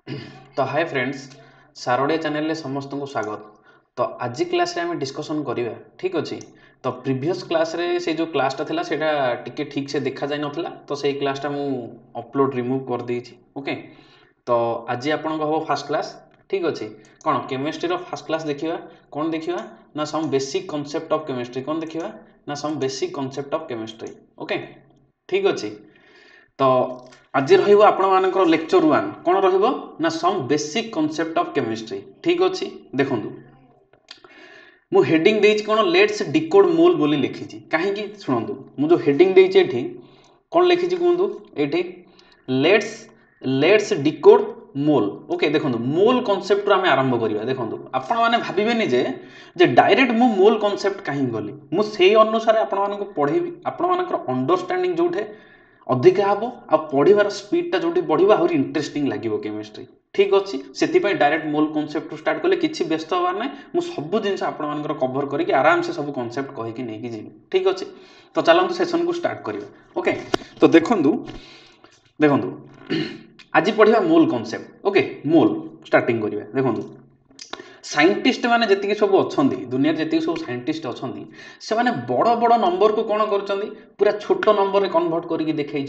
तो hi friends सारोडिया channel रे समस्त को स्वागत। तो आज क्लास रे आम डिस्कसन करिया ठीक अच्छे। तो प्रीवियस क्लास रे से जो क्लासटा थिला सेटा टिके ठीक से देखा जाय नथिला तो सेही क्लासटा मु अपलोड रिमूव कर देछि। ओके तो आज आपण को हो फर्स्ट क्लास ठीक अच्छे। कौन केमिस्ट्री रो फर्स्ट क्लास देखिवा कौन देखिवा ना some basic concept of chemistry कौन देखिवा ना some basic concept of chemistry. Okay ठीक अच्छे। तो आज रहिबो आपण मानकर लेक्चर 1 कोन रहिबो ना some basic concept of chemistry ठीक अछि। देखंतु मु हेडिंग देछि कोन लेट्स डिकोड मोल बोली लिखिछि काहे कि सुनंतु मु जो हेडिंग देछि एठी कोन लिखिछि कोंतु एठी let's let's decode mole. Okay देखंतु मोल कांसेप्ट रो हमें आरंभ करिया। देखंतु आपण माने भाबिबेनी जे डायरेक्ट मु मोल कांसेप्ट काहे गली मु सेही अनुसार आपण मानको पढेबी आपण मानकर अंडरस्टैंडिंग जोठे अधिका हम आ पढ़ार स्पीडटा जो बढ़ा आहरी इंटरेस्टिंग लगे केमिस्ट्री ठीक अच्छे से डायरेक्ट मोल कनसेप्ट स्टार्ट कले कि व्यस्त हबार ना मुझे सब जिन आपर कभर करके आराम से सब कनसेप्ट कहीकि नहीं जी ठीक अच्छे। तो चलतु सेसन को स्टार्ट करिया। ओके तो देखंतु देखंतु आज पढ़ा मोल कनसेप्ट। ओके मोल स्टार्टिंग करिया। देखंतु साइंटिस्ट माने जति सब अच्छा दुनिया जति सब साइंटिस्ट अच्छा से माने बड़ बड़ नंबर को कौन कर पूरा छोट नंबर में कन्वर्ट करके देखई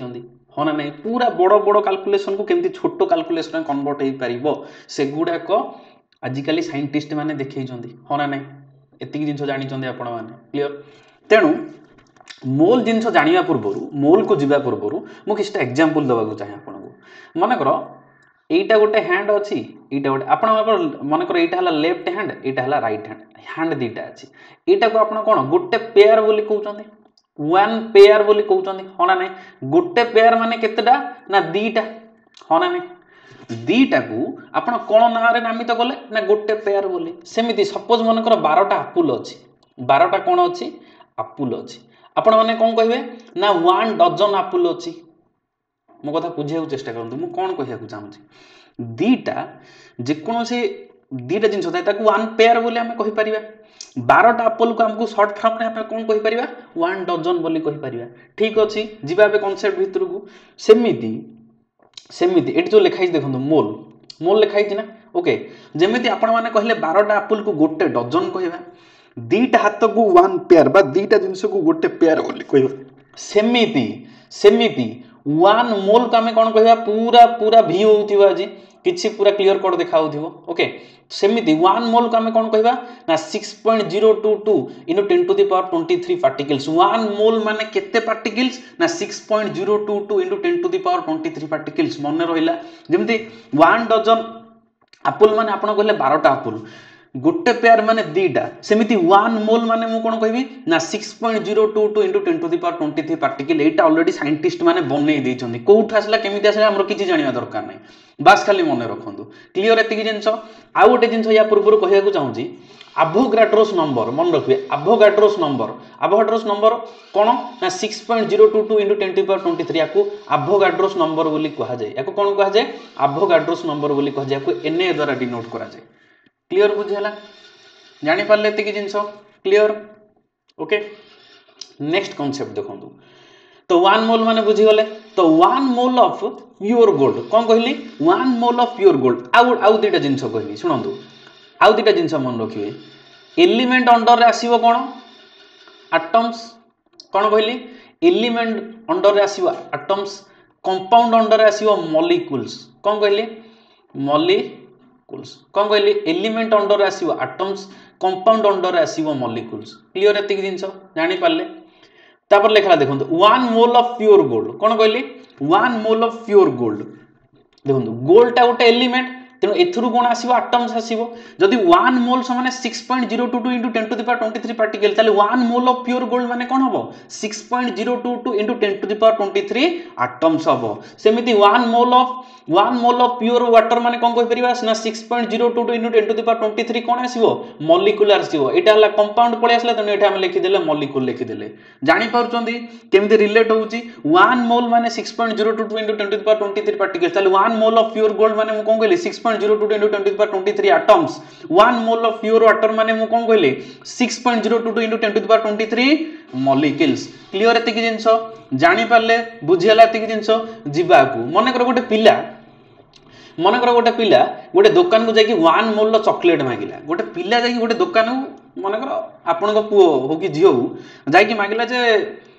हाँ ना नहीं पूरा बड़ बड़ कैलकुलेशन को केमती छोट कैलकुलेशन कन्वर्ट हो पार से गुड़ाक आजिकल साइंटिस्ट माने देखई हाँ ना नहीं एतिक जिन जानी आपण मैंने क्लीयर। तेणु मोल जिन जाना पूर्व मोल को जीवा पूर्व मुझे किसी एग्जांपल देवाक चाहे आपको मनकर एटा गोटे हैंड अच्छी एटा गोटे आप मनकर यहाँ लेफ्ट हैंड यहाँ राइट हैंड हैंड दीटा अच्छी यहाँ को आप कौन गोटे पेयर बोली कहते वन पेयर बोली कहते हाँ ना नहीं गोटे पेयर माने केतेटा ना दीटा हाँ ना नहीं दीटा को आप कौन ना नामित कले ना गोटे पेयर बोली सेमती सपोज मनकर 12टा आपुल अच्छी 12टा कौन अच्छी आपुल अच्छी आपण मैंने कौन कहे ना 1 डजन आपुल अच्छी मो कथा बुझे चेष्टा करूँ मुझे कौन कहना चाहूँगी दीटा जेकोसी दीटा जिन था वन पेयर बोली आम कहीपर 12टा आप्पल को आमको सर्ट फर्म में आप कौन कहीपर 1 डजन बोली कहीपर ठीक अच्छे जीवा कनसेप्ट भितर को सेमती सेमती ये जो लिखाई देखो मोल मोल लिखाई ना। ओके जमी आपण मैंने कहले 12टा आप्पल को गोटे डजन कहवा दीटा हाथ को 1 पेयर बा दीटा जिनस को गोटे पेयर बोली कहवा सेमती सेमती 1 मोल को आम कौन कह पूरा पूरा भी हो आज किसी पूरा क्लीयर कट देखा हो। ओके सेमती 1 मोल को आम कौन कह ना 6.022 into 10 to the power 23 particles 1 mole माने केते पार्टिकल्स ना 6.022 into 10 to the power 23 particles मन रहा जमती 1 डजन आपुल माने आपण कहले 12टा आपुल गोटे पेयर माने दीटा सेमती 1 मोल माने मु कोन कहबी ना 6.022 into 10 to the power 23 particle एटा ऑलरेडी साइंटिस्ट माने बनै दैछन्ती कोउठ आसला केमिति आसला हमरो किछि जानिया दरकार नै बास खाली मन रखंतु क्लियर एतिकी जिंस आ गोटे जिंस या पूर्व कहया को चाहूची आभोगाड्रोस नंबर मन रखिए आभोगाड्रोस नंबर कोन ना 6.022 इंटू 10 टू पावर 23 याकू आभोगाड्रोस नंबर बोली कहा जाय याकू कोन कहा जाय आभोगाड्रोस नंबर बोली कहा जाय याकू Na द्वारा डिनोट करा जाय क्लियर बुझेला जानी पारले एतिकी जिंस क्लियर। ओके नेक्स्ट कांसेप्ट देखंतु तो 1 मोल माने बुझी गले तो 1 मोल ऑफ प्योर गोल्ड कौन कहली 1 मोल ऑफ प्योर गोल्ड आउ दुटा जिंस कहली सुनंतु आउ दुटा जिंस मन रखिए एलिमेंट अंडर रे आसीबो कोन एटम्स कौन कहली एलिमेंट अंडर रे आसीबो एटम्स कंपाउंड अंडर रे आसीबो मॉलिक्यूल्स कौन कहली मॉलिक्यूल्स कौन कहली एलिमेंट अंडर रे आसीबो एटम्स कंपाउंड अंडर रे आसीबो मॉलिक्यूल्स क्लियर एतिक जिंस जानि पारले तापर लिखला देखंतु 1 मोल ऑफ प्योर गोल्ड कौन कहली 1 मोल ऑफ प्योर गोल्ड देखंतु गोल्ड टा गोटे एलिमेंट तेणु एथुरु कोन आसीबो एटम्स आसीबो जदि 1 मोल माने 6.022 into 10 to the power 23 particle ताले 1 मोल ऑफ प्योर गोल्ड माने कोन हबो 6.022 into 10 to the power 23 atoms हबो सेमिति 1 मोल ऑफ प्योर वाटर माने कोन कहि परिबा ना 6.022 इंटू 10 टू द पावर 23 कोन आसीबो मॉलिक्यूल आसीबो एटा हला कंपाउंड पळे आसला तेणु एटा हम लिखि देले मॉलिक्यूल लिखि देले जानि पारुचंदी केमते रिलेट होउची 1 मोल माने 6.022 into 10 to the power 23 particle ताले 1 मोल ऑफ प्योर गोल्ड माने मु कोन कहली 6.022 into 10 to the power 23 atoms 1 mole of pure water माने मु कोन कहली 6.022 into 10 to the power 23 molecules clear एतिकी जिंस जानि पारले बुझियाला एतिकी जिंस जीवा को मन कर गोटे पिला मनकर गोटे पिला गोटे दुकान को जाकि 1 मोल चॉकलेट मांगिला गोटे पिला जाकि गोटे दुकान को मनकर आपण पुओ हो कि झील हो जाकि मांगिला जे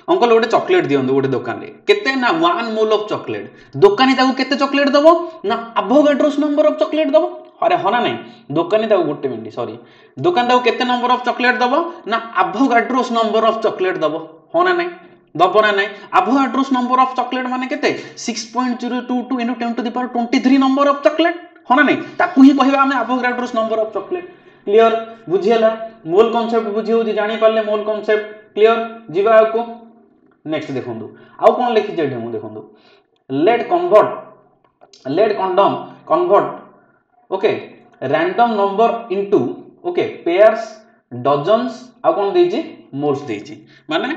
अंकल गोटे चॉकलेट दियंतु गोटे दुकान रे केते ना 1 मोल ऑफ चॉकलेट दुकानी ताको केते चॉकलेट दबो ना एवोगाड्रोस नंबर ऑफ चॉकलेट दबो अरे हाँ ना नहीं दुकानी ताको गोटे मिनिट सॉरी दुकान ताको केते नंबर ऑफ चॉकलेट दबो ना एवोगाड्रोस नंबर ऑफ चॉकलेट दबो हाँ ना नहीं दबो ना नहीं एवोगाड्रोस नंबर ऑफ चॉकलेट माने केते 6.022 into 10 to the power 23 number of chocolate हाँ ना नहीं ताकू ही कहबा हमें Avogadro's number of chocolate clear बुझियला मोल कांसेप्ट बुझी हो जानि पारले मोल कांसेप्ट क्लियर जीवा को नेक्स्ट देखंदु आउ कोन लिखि जे मु देखंदु लेट कंडम convert okay random number into okay pairs dozens आउ कोन देछि मोल्स देछि माने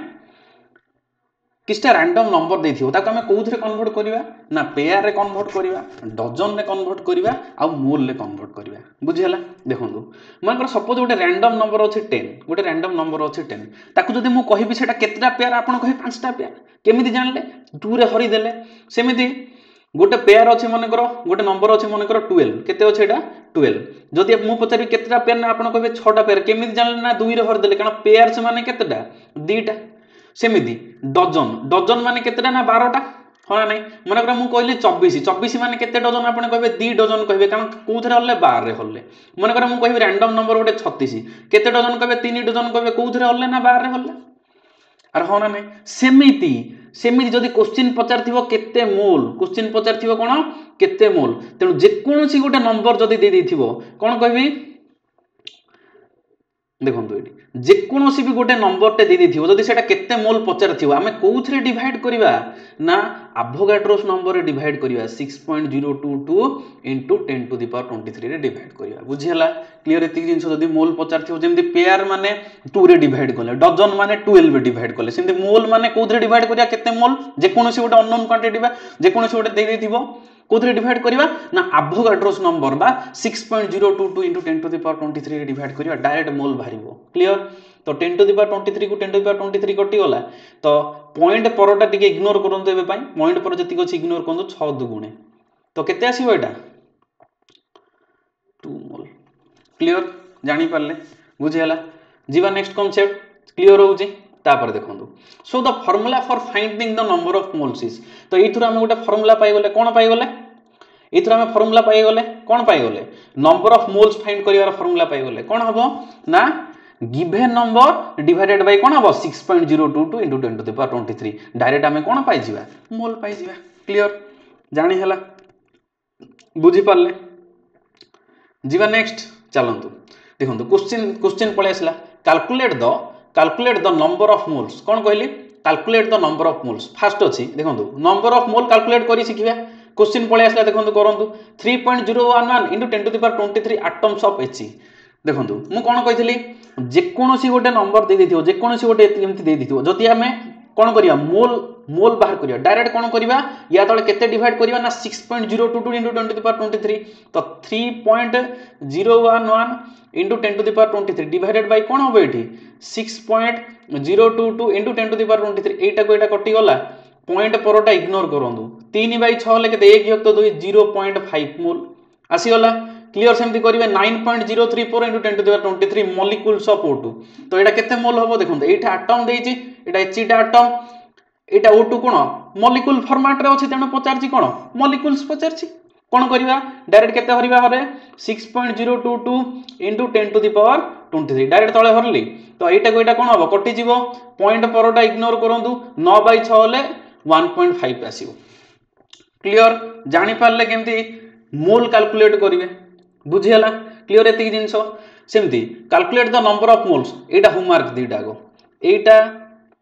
किसटा रैंडम नंबर देथियो ताको हमें कोउथरे कन्वर्ट करिवा ना पेयर रे कन्वर्ट करिवा डजन रे कन्वर्ट करिवा आ मोल रे कन्वर्ट करिवा बुझियला देखंदु मानकर सपोज गोटे रैंडम नंबर अछि 10 गोटे रैंडम नंबर अछि 10 ताको जदि मु कहिबि सेटा केतरा पेयर आपण कहि 5टा पेयर केमिति जानले 2 रे हरि देले सेमिति गोटे पेयर अछि मानकर गोटे नंबर अछि मानकर 12 केते अछि एटा 12 जदि मु पचारि केतरा पेयर ना आपण कहिबे 6टा पेयर केमिति जानले ना 2 रे हरि देले कारण पेयर्स माने केतेटा 2टा सेमिति डजन डजन माने केतेटा ना 12टा हाँ नहीं मनकर मु कहली 24 माने केते डजन आपण कहबे 2 डजन कहबे कारण कोउथरे हल्ले 12 रे हल्ले मनकर मु कहबी रैंडम नंबर गोटे 36 केते डजन कहबे 3 डजन कहबे कोउथरे हल्ले ना 12 रे हल्ले अरे हाँ ना नहीं सेमिति सेमिति जदि क्वेश्चन पचारथिबो केते मोल क्वेश्चन पचारथिबो कोन केते मोल तेनु जे कोनसी गोटे नंबर जदि दे देथिबो कोन कहबी देखंतु एटी जे कोनोसी भी गोटे नंबर टे दे देथिबो जदि सेटा केते मोल पचारथिबो हमें कोउथरे डिवाइड करिवा ना एवोगाड्रोस नंबर रे divide करिवा 6.022 into 10 to the power 23 रे डिवाइड करिवा बुझियला क्लियर एति जिंस जदि मोल पचारथिबो जेमति पेयर माने 2 रे डिवाइड करले डजन माने 12 रे डिवाइड करले सेमति मोल माने कोउथरे डिवाइड करिया केते मोल जे कोनोसी गोटे अननोन क्वांटिटी बा जे कोनोसी गोटे दे देथिबो कोथरे डिवाइड करिवा ना एवोगाड्रोस नंबर बा 6.022 into 10 to the power 23 रे डिवाइड करिवा डायरेक्ट मोल बाहरिबो क्लियर तो 10 to the power 23 को 10 to the power 23 कटि गला तो पॉइंट परटा टिके इग्नोर करंतु एबे पई पॉइंट पर जति अछि इग्नोर करंतु 6 दुगुणे तो केते आसीबो एटा 2 मोल क्लियर जानि पारले बुझियला जीवा नेक्स्ट कांसेप्ट क्लियर होउची तापर देखंतु so the formula for finding the number of moles is तो एथुर हम गोटे फार्मूला पाइ गले कोन पाइ गले एथुर हम फार्मूला पाइ गले कोन पाइ गले नंबर ऑफ मोल्स फाइंड करिवार फार्मूला पाइ गले कोन हबो ना गिवन नंबर डिवाइडेड बाय कोन हबो 6.022 into 10 to the power 23 direct हमें कोन पाइ जिवा मोल पाइ जिवा क्लियर जानि हला बुझी पारले जीवा नेक्स्ट चलंतु देखंतु क्वेश्चन पळे आसला calculate the number of moles कौन कहली calculate the number of moles fast अछि देखंतु number of mole calculate करी सिखिबा क्वेश्चन पळे आसला देखंतु करंतु 3.011 into 10 to the power 23 atoms of He देखंतु मु कोन कहितली जे कोनोसी गोटे नंबर दे दिथियो जे कोनोसी गोटे एमति दे दिथियो जति हमें कोन करिया मोल बाहर करिया डायरेक्ट कोन करिवा या तळे केते डिवाइड करिवा ना 6.022 into 10 to the power 23 तो 3.011 into 10 to the power 23 divided by कोन होबो एठी 6.022 into 10 to the power 23 एटा को एटा कटि गला पॉइंट परटा इग्नोर करंदु 3/6 ले केते 1 युक्त 2 0.5 मोल आसी गला क्लियर सेमति करिवे 9.034 into 10 to the power 23 molecules of O2 तो एटा केते मोल होबो देखंतु एटा एटम देइची एटा एचटा एटम एटा O2 कोन मॉलिक्यूल फॉर्मेट रे अछि तेनो पचारछि कोन मॉलिक्यूल्स पचारछि कोन करिवा डायरेक्ट केते हरिबा हरे 6.022 into 10 to the power 23 direct तळे हरली तो एटा को एटा कोन हबो कटि जिवो पॉइंट परटा इग्नोर करंतु 9/6 ले 1.5 आसीबो क्लियर जानि पारले केमति मोल कैलकुलेट करिवे बुझियला क्लियर एति जिंसो सेमति calculate the number of moles एटा होमवर्क दीटा गो एटा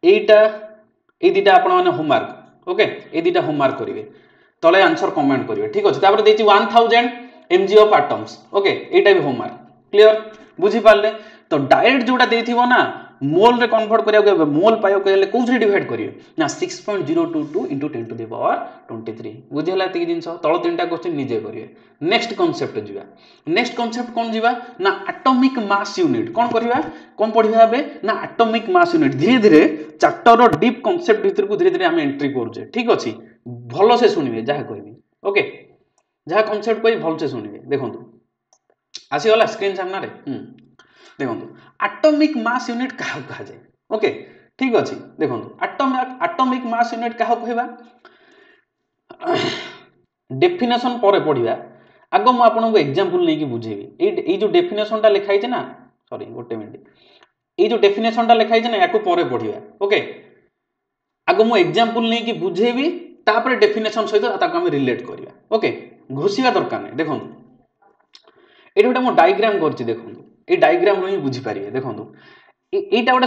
ए दीटा आपण माने होमवर्क ओके ए दीटा होमवर्क करिवे तळे आंसर कमेंट करिवे ठीक अछि तापर देछि 1000 mg ऑफ एटम्स ओके एटा भी होमवर्क क्लियर बुझी पारले तो डायरेक्ट जोटा देथिबो ना मोल रे कन्वर्ट करिया के मोल पायो कहले कोथि डिवाइड करिवे ना 6.022 into 10 to the power 23 बुझियला एति जिंस तळ तीनटा क्वेश्चन निजे करिवे नेक्स्ट कांसेप्ट जिवा नेक्स्ट कांसेप्ट कोन जिवा ना एटॉमिक मास यूनिट कोन करिवा कोन पढिबा बे ना एटॉमिक मास यूनिट धीरे धीरे चैप्टर रो डीप कांसेप्ट भीतर को धीरे धीरे हम एंट्री करजे ठीक अछि भलो से सुनिबे जहा कहबी ओके जहाँ कनसेप्ट कही भलसे शुणे देखो आसीगला स्क्रीन सामने देखो एटॉमिक मास यूनिट क्या कहा जाए ओके ठीक अच्छे देखो एटॉमिक मास यूनिट क्या कहवा डेफिनेशन पर पढ़ा आग मु आपको एग्जांपल नहीं बुझेबी ये जो डेफिनेशन टा लिखाई ना सॉरी गोटे मिनट ये जो डेफिनेशन टा लिखाई ना या पर पढ़ा ओके आग मु एग्जांपल नहीं बुझेबी तापर डेफिनेशन सहित आम रिलेट करवा ओके घोषिया दरकार नहीं देखो ये गोटे मुझे डायग्राम कर देखो ये डायग्राम ही बुझीपारे देखो यहाँ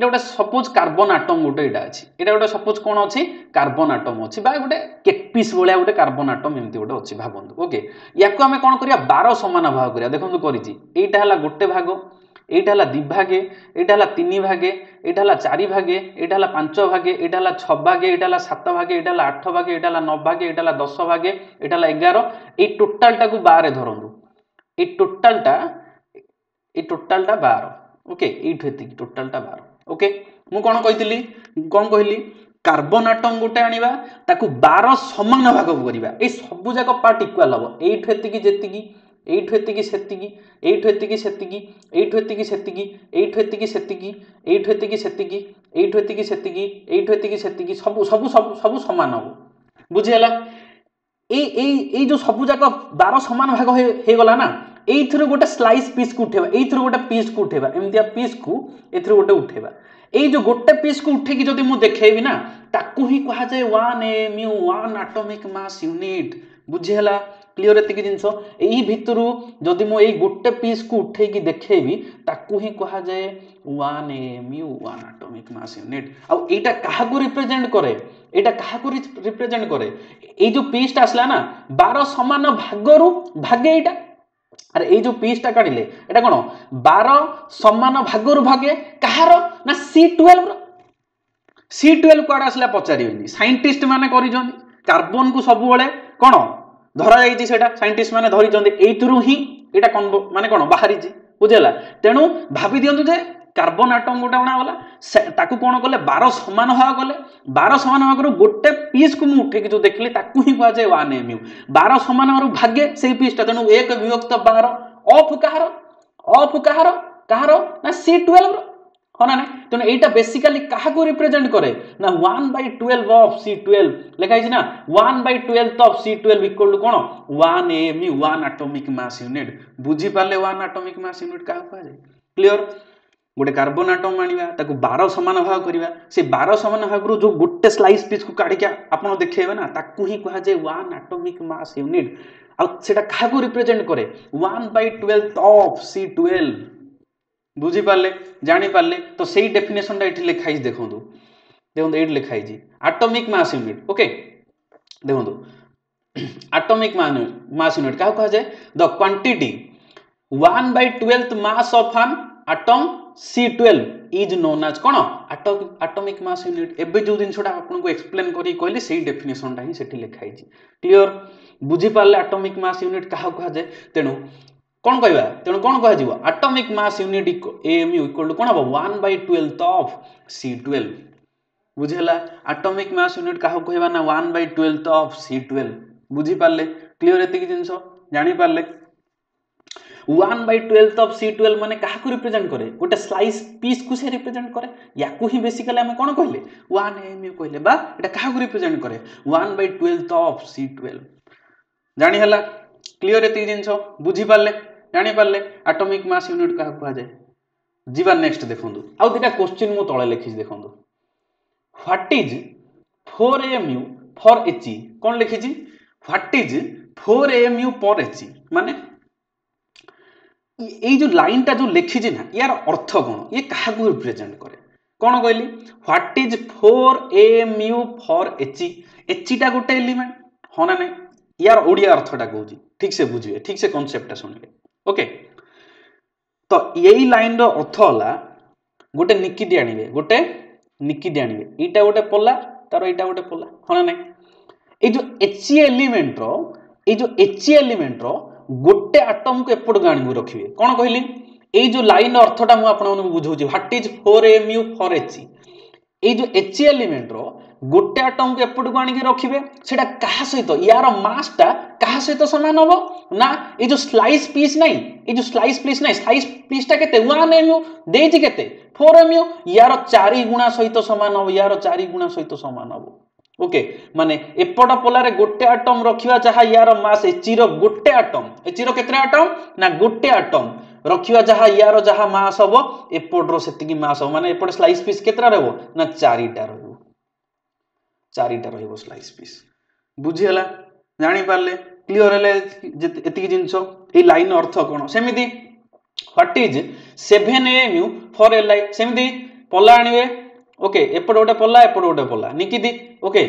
गोटे सपोज कार्बन आटम गोटे यहाँ अच्छी यहाँ गोटे सपोज कौन अच्छी कार्बन आटम अच्छी गोटे केक पिस भाया गोटे कार्बन आटम एमती गोटे अच्छी भावतु ओके या आम कौन करा 12 समान भाग करा देखो करा गोटे भाग यहाँ दि भागे यहाँ 3 भागे यहाँ 4 भागे यहाँ 5 भागे यहाँ 6 भागे यहाँ 7 भागे यहाँ 8 भागे यहाँ 9 भागे यहाँ 10 भागे यहाँ 11 ये टोटाल टाक 12 धरतु ये टोटाल टा 12 ओके ये टोटाल टा 12 ओके मु कौन कहली कार्बन आटम गोटे आनिबा ताकू 12 समान भाग करबा ए सब जाक पार्ट इक्वल हबो एठु एतिकी जेतिकी एठु एतिकी सेतिकी एठु एतिकी सेतिकी एठु एतिकी सेतिकी एठु एतिकी सेतिकी एठु एतिकी सेतिकी एठु एतिकी सेतिकी एठु एतिकी सेतिकी सब सब सब सब समान हबो बुझियला ए जो सब जाक 12 समान भाग हे गला ना एथरो गोटे स्लाइस पीस को उठेबा एथरो गोटे पीस को उठेबा एमतिया पीस को एथरो गोटे उठेबा ए जो गोटे पीस को उठे की जदी मु देखेबी ना ताकू ही कहा जाय 1 mu 1 एटॉमिक मास यूनिट बुझियला क्लियर एतिकी जिंस एही भितरु जदी मु एई गोटे पीस को उठे की देखेबी ताकू ही कहा जाय 1 mu 1 एटॉमिक मास यूनिट आ एटा काहा को रिप्रेजेंट करे एटा काहा को रिप्रेजेंट करे ए जो पीस टा आसला ना 12 समान भागरु भागे एटा अरे ये जो पीस टा काढिले एटा कोन 12 समान भागरु भागे कहारो ना C12 C12 कोड आसला पचारिबेनी साइंटिस्ट माने करिजोंदी कार्बन को सब बेले कोन धरा जाईची सेटा साइंटिस्ट माने धरिजोंदी एथुरु ही एटा कोन माने कोन बाहरी जी बुझेला तेनु भाबी दियंतु जे कार्बन आटम गोटा बना गला ताकू कोन कले 12 समान भाग कले 12 समान भाग रो गोटे पीस को मु उठे कि जो देखली ताकू ही कहा जाय 1 mu 12 समान रो भागे सेही पीस ता तेनु 1 विभक्त 12 ऑफ कहारो कहारो ना C12 रो होना ना तेनु एटा बेसिकली काहा को रिप्रेजेंट करे ना 1/12 ऑफ C12 लिखाई छी ना 1/12 ऑफ C12 इक्वल टू कोन 1 mu 1 एटॉमिक मास यूनिट बुझी पाले 1 एटॉमिक मास यूनिट काहा कहा जाय क्लियर गोटे कार्बन आटम आनिबा ताकू 12 समान भाग करिबा से 12 समान भाग रो जो गोटे स्लाइस पीस को काढी के आपण देखेबे ना ताकू ही कहा जाय 1 एटॉमिक मास यूनिट आ सेटा काहा को रिप्रेजेंट करे 1/12 ऑफ C12 बुझी पाले जानि पाले तो सेही डेफिनेशन टा एठी लिखाई देखंतु एठी लिखाई जी एटॉमिक मास यूनिट ओके देखंतु एटॉमिक मास यूनिट काहा कहा जाय the quantity 1/12 mass of an atom C12 is known as कोन एटॉमिक मास यूनिट एबे जो जिनसटा आपन को एक्सप्लेन करी कहली सेही डेफिनेशन टा ही सेठी लिखाई छी क्लियर बुझी पाले एटॉमिक मास यूनिट काहा कहा जाय तेनु कोन कहबा तेनु कोन कहा जीवो atomic mass unit AMU equal to कोन हबो 1/12 ऑफ C12 बुझेला एटॉमिक मास यूनिट काहा कहबा ना 1/12 ऑफ C12 बुझी पाले क्लियर एतिकी जिंस जानि पाले 1/12 ऑफ C12 माने काहा को रिप्रेजेंट करे गोटे स्लाइस पीस को से रिप्रेजेंट करे याकू ही बेसिकली हम कोन कहले 1 mu कहले बा एटा काहा को रिप्रेजेंट करे 1/12 ऑफ C12 जानि हला क्लियर एति जिंस बुझी पाले जानि पाले एटॉमिक मास यूनिट काहा कहा जाय जीवा नेक्स्ट देखंदु आ दुटा क्वेश्चन मु तळे लिखि देखंदु what is 4mu for He कोन लिखि छी what is 4mu for He माने ये जो लाइन टा जो लिखी छी ना यार अर्थ कोन ये काहा को रिप्रेजेंट करे कोन कहली what is 4mu for He टा गोटे एलिमेंट होना नै यार ओडिया अर्थटा कहूची ठीक से बुझिए ठीक से कांसेप्टटा सुनिए ओके तो यही लाइन रो अर्थ होला गोटे निकिटी आनिबे एटा गोटे पल्ला तार एटा गोटे पल्ला होना नै ए जो He एलिमेंट रो गोटे एटम को एपट गाणी रखिए कौन कहली ए जो लाइन अर्थटा मु आपन बुझौची what is 4mu for He ए जो He एलिमेंट रो गोटे आटम को एपट को आनिक रखिए सेटा कहा सहित यार मासटा कहा सहित सामान हम ना ये जो स्लाइस पीस नहीं ये जो स्लाइस पीस नहीं स्लाइस पीसटा केते 1 mu देछि केते 4 mu यार 4 गुणा सहित सामान हम यार 4 गुणा सहित सामान हम ओके माने एपट पल्लारे गोटे आटम रखिवा चाहा यार मास एचिरो गोटे आटम एचिरो केते आटम ना गोटे आटम रखिवा चाहा यार जहा मास हबो एपट रो सेतिकी मास हबो माने एपट स्लाइस पीस केतरा रहबो ना 4टा रहबो 4टा रहबो स्लाइस पीस बुझी हला जानि पारले क्लियर हले एतिकी जिंस ए लाइन अर्थ कोन सेमिति what is 7 mu for li सेमिति पल्ला आनिबे ओके एपट गोटे पल्ला निकिति ओके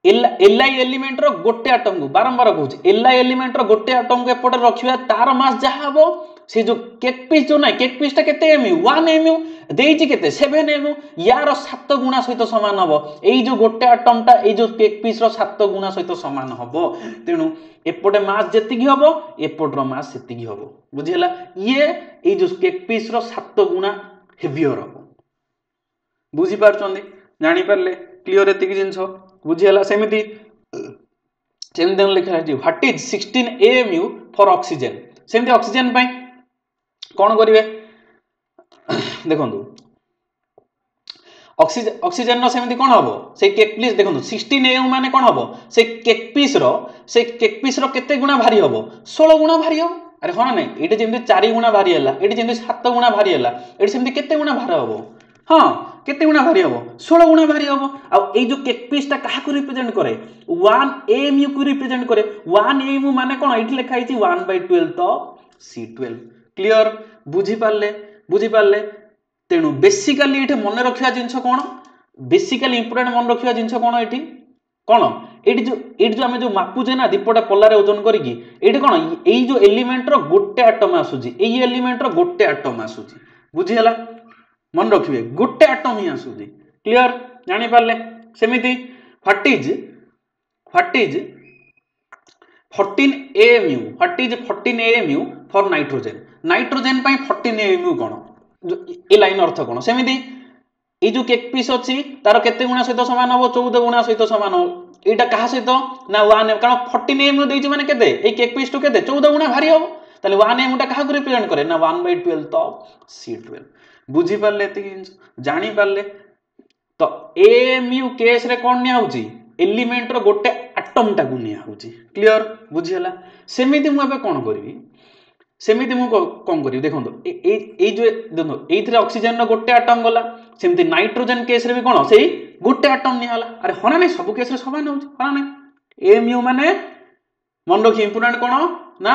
li एलिमेंट रो गोटे आटम को बारंबार कहूँ li एलिमेंट रो गोटे आटम को एपट रखिबा तार मास जहा हबो से जो केक पीस जो ना केक पीसटा केते mu 1 mu देइछि केते 7 mu यार 7 गुणा सहित समान हबो एई जो गोटे आटमटा एई जो केक पीस रो 7 गुणा सहित समान हबो तेनु एपटे मास जेतिकी हबो एपट रो मास सेतिकी हबो बुझिला ये एई जो केक पीस रो 7 गुणा हेवियर हबो बुझी पारछन्दी जानि पारले क्लियर एतिकी जिंस बुझिला सेमिति लिखा है what is 16 mu for oxygen सेमिति ऑक्सीजन पई कौन करिवे देखंतु ऑक्सीजन नो सेमिति कोन हबो से केक पीस देखंतु 16 mu माने कोन हबो से केक पीस रो केते गुणा भारी हबो 16 गुणा भारी हबो अरे हां नै एटे जेमति 4 गुणा भारी हला एटे जेमति 7 गुणा भारी हला एटे सेमिति केते गुणा भारी हबो हां केते गुणा भारी हबो 16 गुणा भारी हबो आ ए जो केक पीसटा काहा को रिप्रेजेंट करे 1 mu को रिप्रेजेंट करे 1 mu माने कोन एठी लिखा हिची 1/12 तो C12 क्लियर बुझी पारले तेणु बेसिकली एठी मन रखिया जिंस कोन बेसिकली इंपोर्टेंट मन रखिया जिंस कोन एठी कोन एठी जो आमे जो मापुजे ना दीपटा पल्लारे ओजन करिकी एठी कोन एई जो एलिमेंट रो गोटे एटम आसुजी एई एलिमेंट रो गोटे एटम आसुजी बुझी हला मन रखिबे गोटे एटम ही आसुजी क्लियर जानि पारले सेमिति what is 14 mu for nitrogen पई 14 mu कोन ए लाइन अर्थ कोन सेमिति ए जो केक पीस अछि तार केते गुणा सहित समान हबो 14 गुणा सहित समान हो एटा कहा सहित ना 1 कारण 14 mu देछि माने केते ए केक पीस टू केते 14 गुणा भारी हबो ताले 1 mu टा कहा को रिप्रेजेंट करे ना 1/12 तो C12 बुझी पारले एति जानि पारले तो a mu केस रे कोन निया होउची एलिमेंट रो गोटे एटम टा को निया होउची क्लियर बुझी हला सेमिति मु एबे कोन करबी सेमिति मु कोन करियो देखंतो ए जो देखो एथिरे ऑक्सीजन रो गोटे एटम गला सेमिति नाइट्रोजन केस रे भी कोन सेही गोटे एटम निया हला अरे हना नै सब केस रे समान होउची हना नै a mu माने मन रखि इंपोर्टेंट कोन ना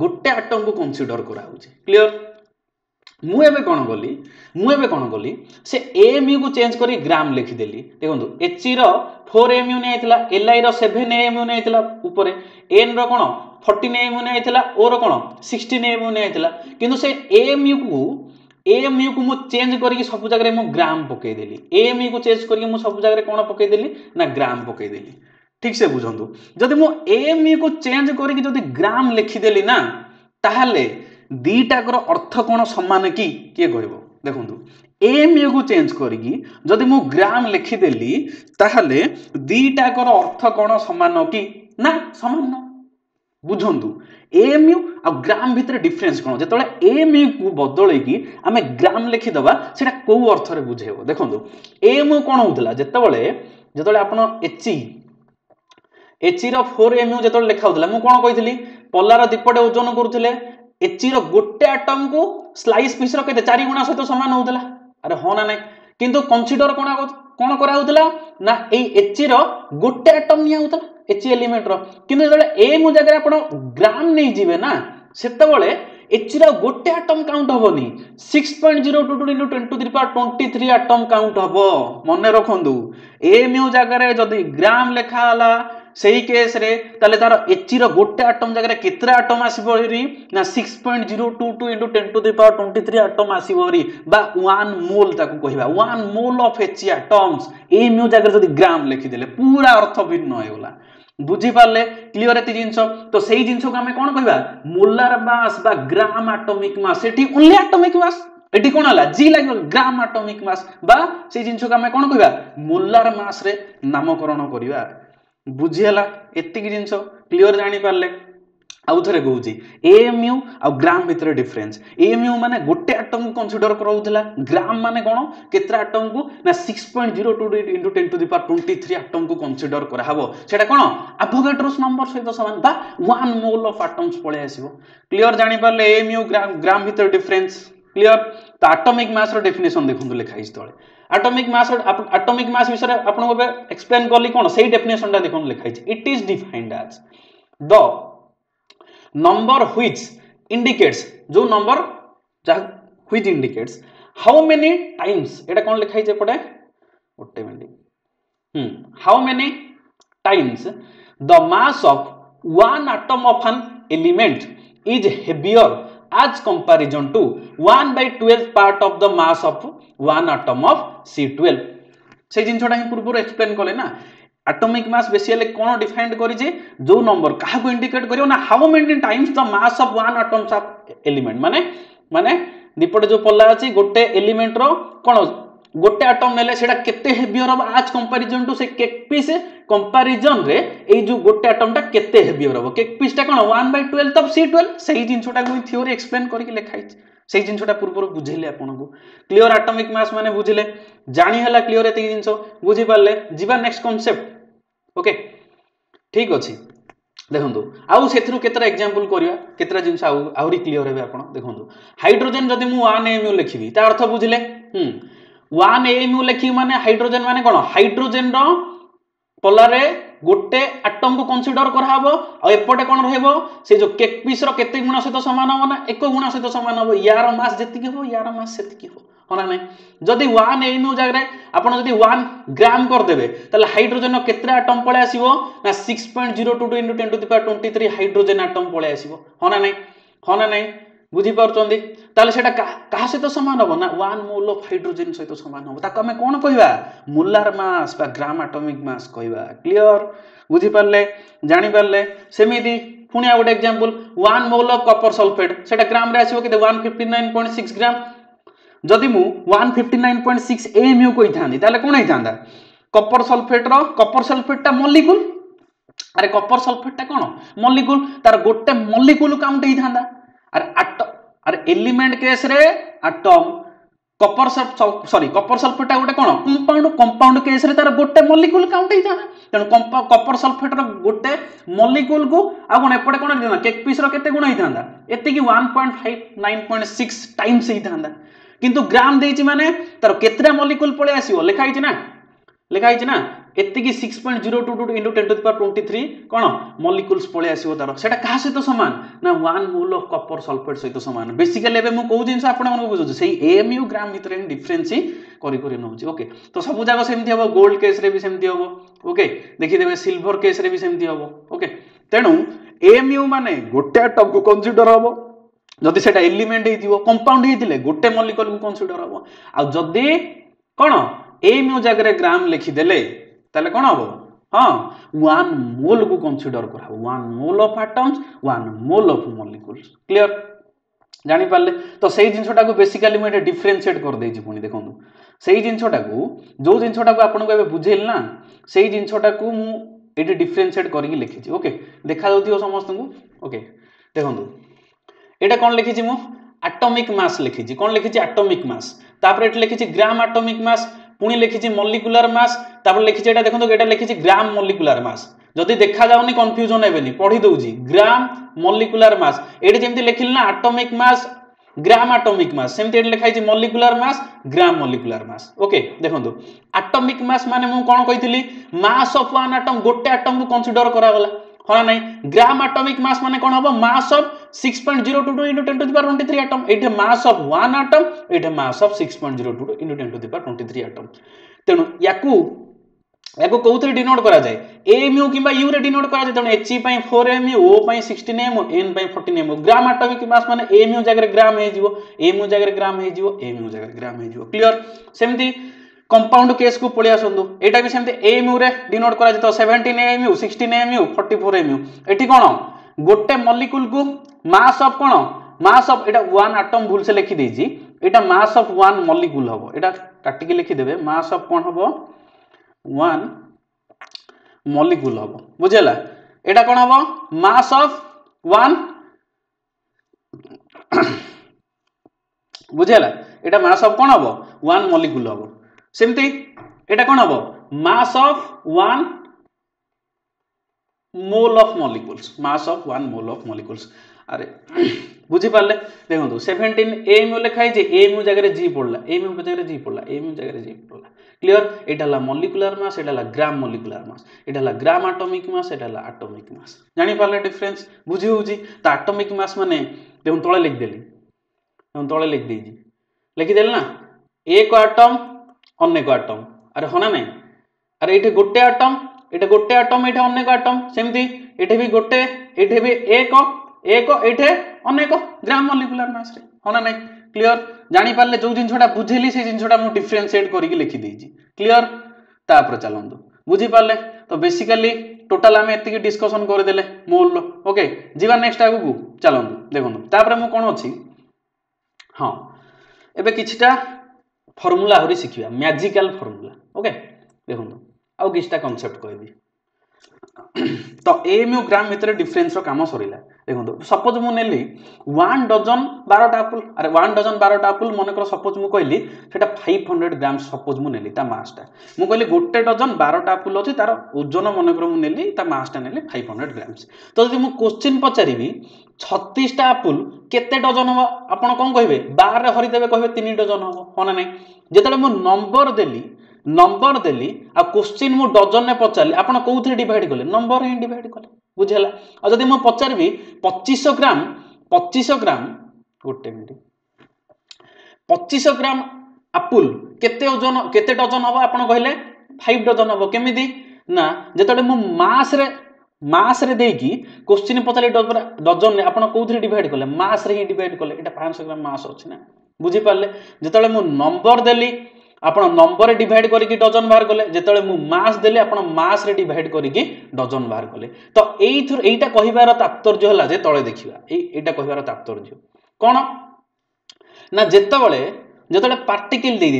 गोटे एटम को कंसीडर करा होउची क्लियर मु एबे कोन गली से a mu को चेंज करी ग्राम लिखि देली देखंतो h रो 4 mu नै आइतला li रो 7 mu नै आइतला ऊपर n रो कोन 14 mu नै आइतला o रो कोन 16 mu नै आइतला किंतु से a mu को मु चेंज करी सब जगह रे मु ग्राम पके देली a mu को चेंज करी मु सब जगह रे कोन पके देली ना ग्राम पके देली ठीक से बुझंतु जदि मु a mu को चेंज करी जदि ग्राम लिखि देली ना ताहाले दीटाकर अर्थ कोन समान की के कहबो देखंतु a mu को चेंज करी जदि मु ग्राम लिखि देली ताहाले दीटाकर अर्थ कोन समान की ना समान बुझंतु a mu आ ग्राम भितर डिफरेंस कोन जेतले a mu को बदले की आमे ग्राम लिखि दबा सेटा को अर्थ रे बुझेबो देखंतु a mu कोन होतला जेतले आपण h रो 4 mu जेतले लिखा होतला मु कोन कहितली पल्लार दीपटे ओजन करूथिले h रो गोटे एटम को स्लाइस पीस रो केते 4 गुणा सहित समान होतला अरे हो ना नै किंतु कंसीडर कोन करा होतला ना ए h रो गोटे एटम निया होतला h एलिमेंट रो किंतु जदे a मु जगह आपण ग्राम नै जिवे ना सेतबेले h रो गोटे एटम काउंट होबनी 6.022 into 10 to the power 23 atom count होबो मने रखंदु a मु जगह रे जदी ग्राम लेखा हला सही केस रे ताले तार h रो गोटे एटम जगह रे केतरा एटम आसीबो री ना 6.022 into 10 to the power 23 atom आसीबो री बा 1 मोल ताकू कहिबा 1 mole of h atoms a मु जगह जदी ग्राम लिखि देले पूरा अर्थ भिन्न होय गला बुझी पारले क्लियर एति जिंस तो सेही जिंस को हमें कोन कहबा मोलार मास बा ग्राम एटॉमिक मास सेठी ओनली एटॉमिक मास एटी कौन है जी लगे ग्राम एटॉमिक मास बा से जिनस को आम कौन कह मोलार मास रे नामकरण करवा बुझीगला एतिक जिनस क्लियर जानी पारले आउ थे कहूँ एएमयू आ ग्राम भितर डिफरेंस एएमयू माने गोटे आटम को कंसीडर कराउथला ग्राम माने कौन केतरा आटम को ना 6.02 into 10 to the power 23 atom को कंसीडर करा हबो सेटा कौन एवोगाड्रोस नंबर सहित समान बा 1 मोल ऑफ एटम्स पळे आसीबो क्लियर जानि पारले एएमयू ग्राम भितर डिफरेंस क्लियर तो एटॉमिक मास रो डेफिनेशन देखंतु लिखा हिस तळे एटॉमिक मास विषय आपन को एक्सप्लेन करली कौन सेही डेफिनेशन ता देखंतु लिखा हिस it is defined as the number which indicates जो number which indicates how many times एटा कौन लिखा है पड़े ओटे minute how many times the mass of one atom of an element is heavier as comparison to 1/12 part of the mass of one atom of C12 से जिनछटा ही पूर्व explain कले ना atomic मास basically कौन डिफाइंड करिजे जो नंबर काहा को indicate करियो ना how many times the mass of one atoms of element माने दीपटे जो पल्ला अछि गोटे एलिमेंट रो कोन गोटे एटम नेले सेटा केते हेवियर अब आज कंपैरिजन टू से केक पीस कंपैरिजन रे ए जो गोटे एटम ता केते हेवियर अब केक पीस ता कोन 1/12 ऑफ C12 सही जिनछटा को थ्योरी एक्सप्लेन करके लिखाइ से जिनछटा पूर्व बुझेले आपन को क्लियर एटॉमिक मास माने बुझिले जानि हला क्लियर एते जिनछो बुझि पारले जीवा नेक्स्ट कांसेप्ट ओके ठीक अछि देखंतु आउ सेथरु केतरा एग्जांपल करिया केतरा जिंस आउरी क्लियर हेबे आपण देखंतु हाइड्रोजन जदि मु 1 एमयू लिखिबी ता अर्थ बुझिले 1 एमयू लिखि माने हाइड्रोजन माने कोन हाइड्रोजन रो पोलारे गोटे एटम को कंसीडर कराबो आ एपटे कोन रहबो से जो केक पीस रो केते गुण सहित समान हो ना एक गुण सहित समान हो यार मास जेतिकी हो यार मास सेतिकी हो होना नै जदि 1 एमयू जगरे आपण जदि 1 ग्राम कर देबे तले हाइड्रोजन रो केतरा एटम पळे आसीबो ना 6.02 into 10 to the power 23 hydrogen atom पळे आसीबो होना नै बुझी पारचोंदी ताले सेटा काहा सहित समान हो ना 1 मोल ऑफ हाइड्रोजन सहित समान हो ताको हमें कोन कहबा मोलार मास बा ग्राम एटॉमिक मास कहबा क्लियर बुझी पारले जानि पारले सेमिति पुनी आ गोटे example 1 mole of copper sulphate सेटा ग्राम रे आसीबो केते 159.6 ग्राम जदि मु 159.6 एमयू कहि थांदी ताले कोन हे थांदा कॉपर सल्फेट ता मॉलिक्यूल अरे कॉपर सल्फेट ता कोन मॉलिक्यूल तार गोटे मॉलिक्यूल काउंट हे थांदा अरे एलिमेंट केस रे एटम कॉपर सल्फेट गोटे कोन कंपाउंड केस रे तार गोटे मॉलिक्यूल काउंट हे थाना तेनु कॉपर सल्फेट रो गोटे मॉलिक्यूल को आ कोन एपटे कोन हे केक पीस रो केते गुण हे थांदा एते की 1.59.6 टाइम्स हे थांदा किंतु ग्राम देइछि माने तार केतरा मॉलिक्यूल पळे आसीबो लिखा हिछि ना एते की 6.02 into 10 to the power 23 cone molecules पळे आसीबो तार सेटा काहा सहित समान ना 1 मोल ऑफ कॉपर सल्फेट सहित समान बेसिकली एबे मु कहू जिंस आपण मन बुझु सेही एएमयू ग्राम भीतर डिफरेंस ही करी नउछि ओके तो सब जागा सेमति हबो गोल्ड केस रे भी सेमति हबो ओके देखि देबे सिल्वर केस रे भी सेमति हबो ओके तेनु एएमयू माने गोटे एटम को कंसीडर हबो जदि सेटा एलिमेंट हेतिबो कंपाउंड हेतिले गोटे मॉलिक्यूल को कंसीडर हबो आ जदि कोन एएमयू जगरे ग्राम लिखि देले ताले कोन हबो हां 1 मोल को कंसीडर करा 1 mole of atoms 1 mole of molecules clear जानि पारले तो सेही जिंसटा को बेसिकली मैं डिफरेंशिएट कर देछि पुनी देखंतु सेही जिंसटा को जो जिंसटा को आपन को एबे बुझेल ना सेही जिंसटा को मु एटी डिफरेंशिएट करके लिखिछि ओके देखा जाउथियो समस्त को ओके देखंतु एटा कोन लिखिछि मु एटॉमिक मास लिखिछि कोन लिखिछि एटॉमिक मास तापर एटा लिखिछि ग्राम एटॉमिक मास पुणी लिखिछि मॉलिक्यूलर मास तापर लिखिछि एटा देखंतु एटा लिखिछि ग्राम मॉलिक्यूलर मास जदि देखा जाउनी कंफ्यूजन हेबेनी पढी दउजी ग्राम मॉलिक्यूलर मास एटी जेमति लिखिल ना atomic mass gram atomic mass सेमति एटी लिखाइछि molecular mass gram molecular mass okay देखंतु एटॉमिक मास माने मु कोन कहितली मास ऑफ वन एटम गोटे एटम को कंसीडर करा गला होना नहीं ग्राम एटॉमिक मास माने कोन हबो mass of 6.02 into 10 to the power 23 atom एठे मास ऑफ वन एटम एठे mass of 6.02 into 10 to the power 23 atom तेनु याकू कोउथरे डिनोट करा जाय एमयू किबा यू रे डिनोट करा जाय तेनु एच पई 4mu ओ पई 16mu n पई 14mu ग्राम एटॉमिक मास माने एमयू जगरे ग्राम हे जिवो एमयू जगरे ग्राम हे जिवो एमयू जगरे ग्राम हे जिवो क्लियर सेमति कंपाउंड केस को पळे आसंदु एटा भी सेमते एमयू रे डिनोट करा जतो 17mu 16mu 44mu एठी कोन गोटे मॉलिक्यूल को mass of cone mass of Etah one atom भूल से लिखि देजी एटा मास ऑफ वन मॉलिक्यूल हम एटा काटिके लिखिदेवे मास ऑफ कौन हम वन मॉलिक्यूल हम बुझेला एटा कौन हम मास ऑफ वन बुझेला एटा मास ऑफ कौन हम वन मॉलिक्यूल हम सेमती एटा कौन हम मास of one mole of molecules mass of one mole of molecules अरे बुझी पाले देखो 17 एमयू लिखाई जे एमयू जगह जी पड़ला एमयू जगह जी पड़ला एमयू जगह जी पड़ला क्लियर एटा ला मॉलिक्यूलर मास एटा ला ग्राम मॉलिक्यूलर मास एटा ला ग्राम एटॉमिक मास एटा ला एटॉमिक मास जानि पाले डिफरेंस बुझी होउजी त एटॉमिक मास माने देखो तळे लिख देली देखो तळे लिख देजी लिखि देल ना एक एटम अनेक एटम अरे होना नहीं अरे एठे गोटे एटम एठे गोटे एटम एठे अनेक एटम सेमती एठे भी गोटे एठे भी एक एठे अनेक ग्राम मॉलिक्यूलर मास रे होना नहीं क्लियर जानि पारले जो जिनछटा बुझेली से जिनछटा मु डिफरेंशिएट करिके लिखि देजी क्लियर तापर चलंदु बुझी पारले तो बेसिकली टोटल आमे एतिकी डिस्कशन कर देले मोल ओके जीवा नेक्स्ट आगु को चलंदु देखंदु तापर मु कोन अछि हां एबे किछटा फार्मूला हरि सिखिया मैजिकल फार्मूला ओके देखंदु आउ किछटा कांसेप्ट कहबी तो एमयू ग्राम भितर डिफरेंस रो काम सरीला देखो सपोज मु नेली 1 डजन 12टा एप्पल अरे 1 डजन 12टा एप्पल मन कर सपोज मु कहली सेटा 500 ग्राम सपोज मु नेली ता मास टा मु कहली गोटे डजन 12टा एप्पल अछि तार ओजन मन कर मु नेली ता मास टा नेली 500 ग्राम्स तो जदि मु क्वेश्चन पचारिबी 36टा एप्पल केते डजन हो आपण कोन कहबे 12 रे हरि देबे कहबे 3 डजन हो होना नै जेतले मु नंबर देली आ क्वेश्चन मु डजन ने पचारली आपण कोउथरे डिवाइड करले नंबर ही डिवाइड करले बुझेला आ जदि मु पचारबी 2500 ग्राम गोटे मिनिट 2500 ग्राम एप्पल केते ओजन केते डजन हो आपण कहले 5 डजन हो केमिति ना जेतले मु मास रे देकी क्वेश्चन पचारली डजन ने आपण कोउथरे डिवाइड करले मास रे ही डिवाइड करले एटा 500 ग्राम मास अछि ना बुझी पारले जेतले मु नंबर देली आपण नंबर डिवाइड करके डजन बाहर कले जेतले मु मास देले आपण मास रे डिवाइड करके डजन बाहर कले तो एईटा कहिबार तात्पर्य होला जे तळे देखिबा एईटा कहिबार तात्पर्य कोन ना जेतले पार्टिकल दे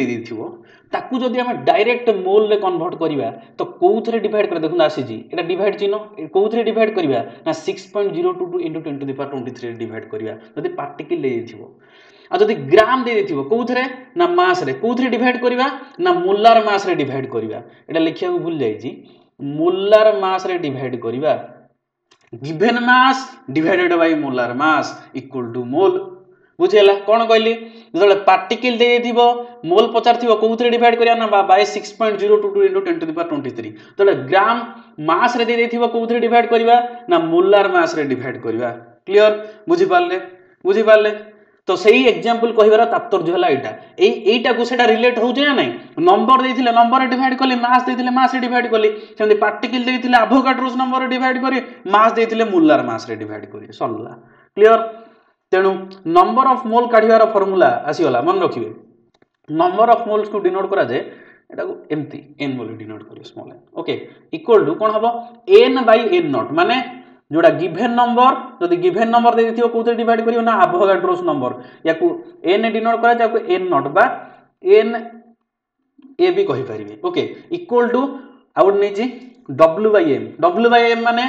दिथिबो ताकू जदि हम डायरेक्ट मोल रे कन्वर्ट करिवा तो कोउथरे डिवाइड कर देखुन आसी जी एटा डिवाइड चिन्ह कोउथरे डिवाइड करिवा ना 6.022 * 10 to the power 23 डिवाइड करिवा जदि पार्टिकल दे दिथिबो आ जदि ग्राम दे देथिबो कोउथरे ना मास रे कोउथरे डिवाइड करिवा ना मोलार मास रे डिवाइड करिवा एटा लिखिया को भूल जाई छी मोलार मास रे डिवाइड करिवा given mass divided by molar mass equal to mole बुझेला कोन कहली जदि पार्टिकल दे देथिबो मोल पचारथिबो कोउथरे डिवाइड करिया ना बाय 6.022 * 10 to the power 23 जदि ग्राम मास रे दे देथिबो कोउथरे डिवाइड करिवा ना मोलार मास रे डिवाइड करिवा क्लियर बुझी पारले तो सही एग्जांपल कहिबार तात्पर्य होला एटा को सेटा रिलेट होउछ ना नै नंबर देथिले नंबर रे डिवाइड करली मास देथिले मास रे डिवाइड करली सेमि पार्टिकल देथिले एवोगाड्रोस नंबर रे डिवाइड करी मास देथिले मोलार मास रे डिवाइड करी सल्ला क्लियर तेनु नंबर ऑफ मोल काढिबार फार्मूला आसी होला मन रखिबे नंबर ऑफ मोल्स को डिनोट करा जाय एटा को एम्ति n बोली डिनोट करी small n okay equal to कोन हबो n बाय n नॉट माने जोड़ा गिवन नंबर जदि गिवन नंबर दे दिथियो कोते डिवाइड करियो ना एवोगाड्रोस नंबर याकू n डिनोट करा जाकू n नॉट बा n a भी कहि परिबे ओके इक्वल टू आउट नै जी w बाय m माने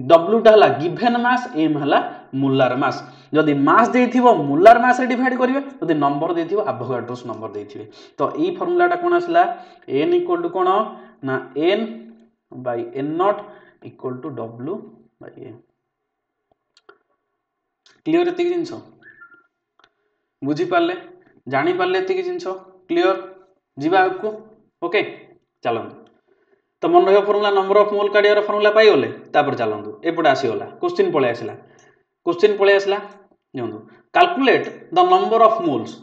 w टा हला गिवन मास m हला मोलार मास जदि मास देथिबो मोलार मास रे डिवाइड करिवे जदि नंबर देथिबो एवोगाड्रोस नंबर देथिबे तो ई फार्मूला टा कोन आसला n इक्वल टू कोन ना n bye n not equal to w by m clear एति जिंस बुझी पारले जानि पारले एति जिंस क्लियर जीवा को ओके चलंदु तो मन रहियो फार्मूला नंबर ऑफ मोल काढियार फार्मूला पाई गले तापर चलंदु एपटे आसी होला क्वेश्चन पळे आसला देखंदु calculate the number of moles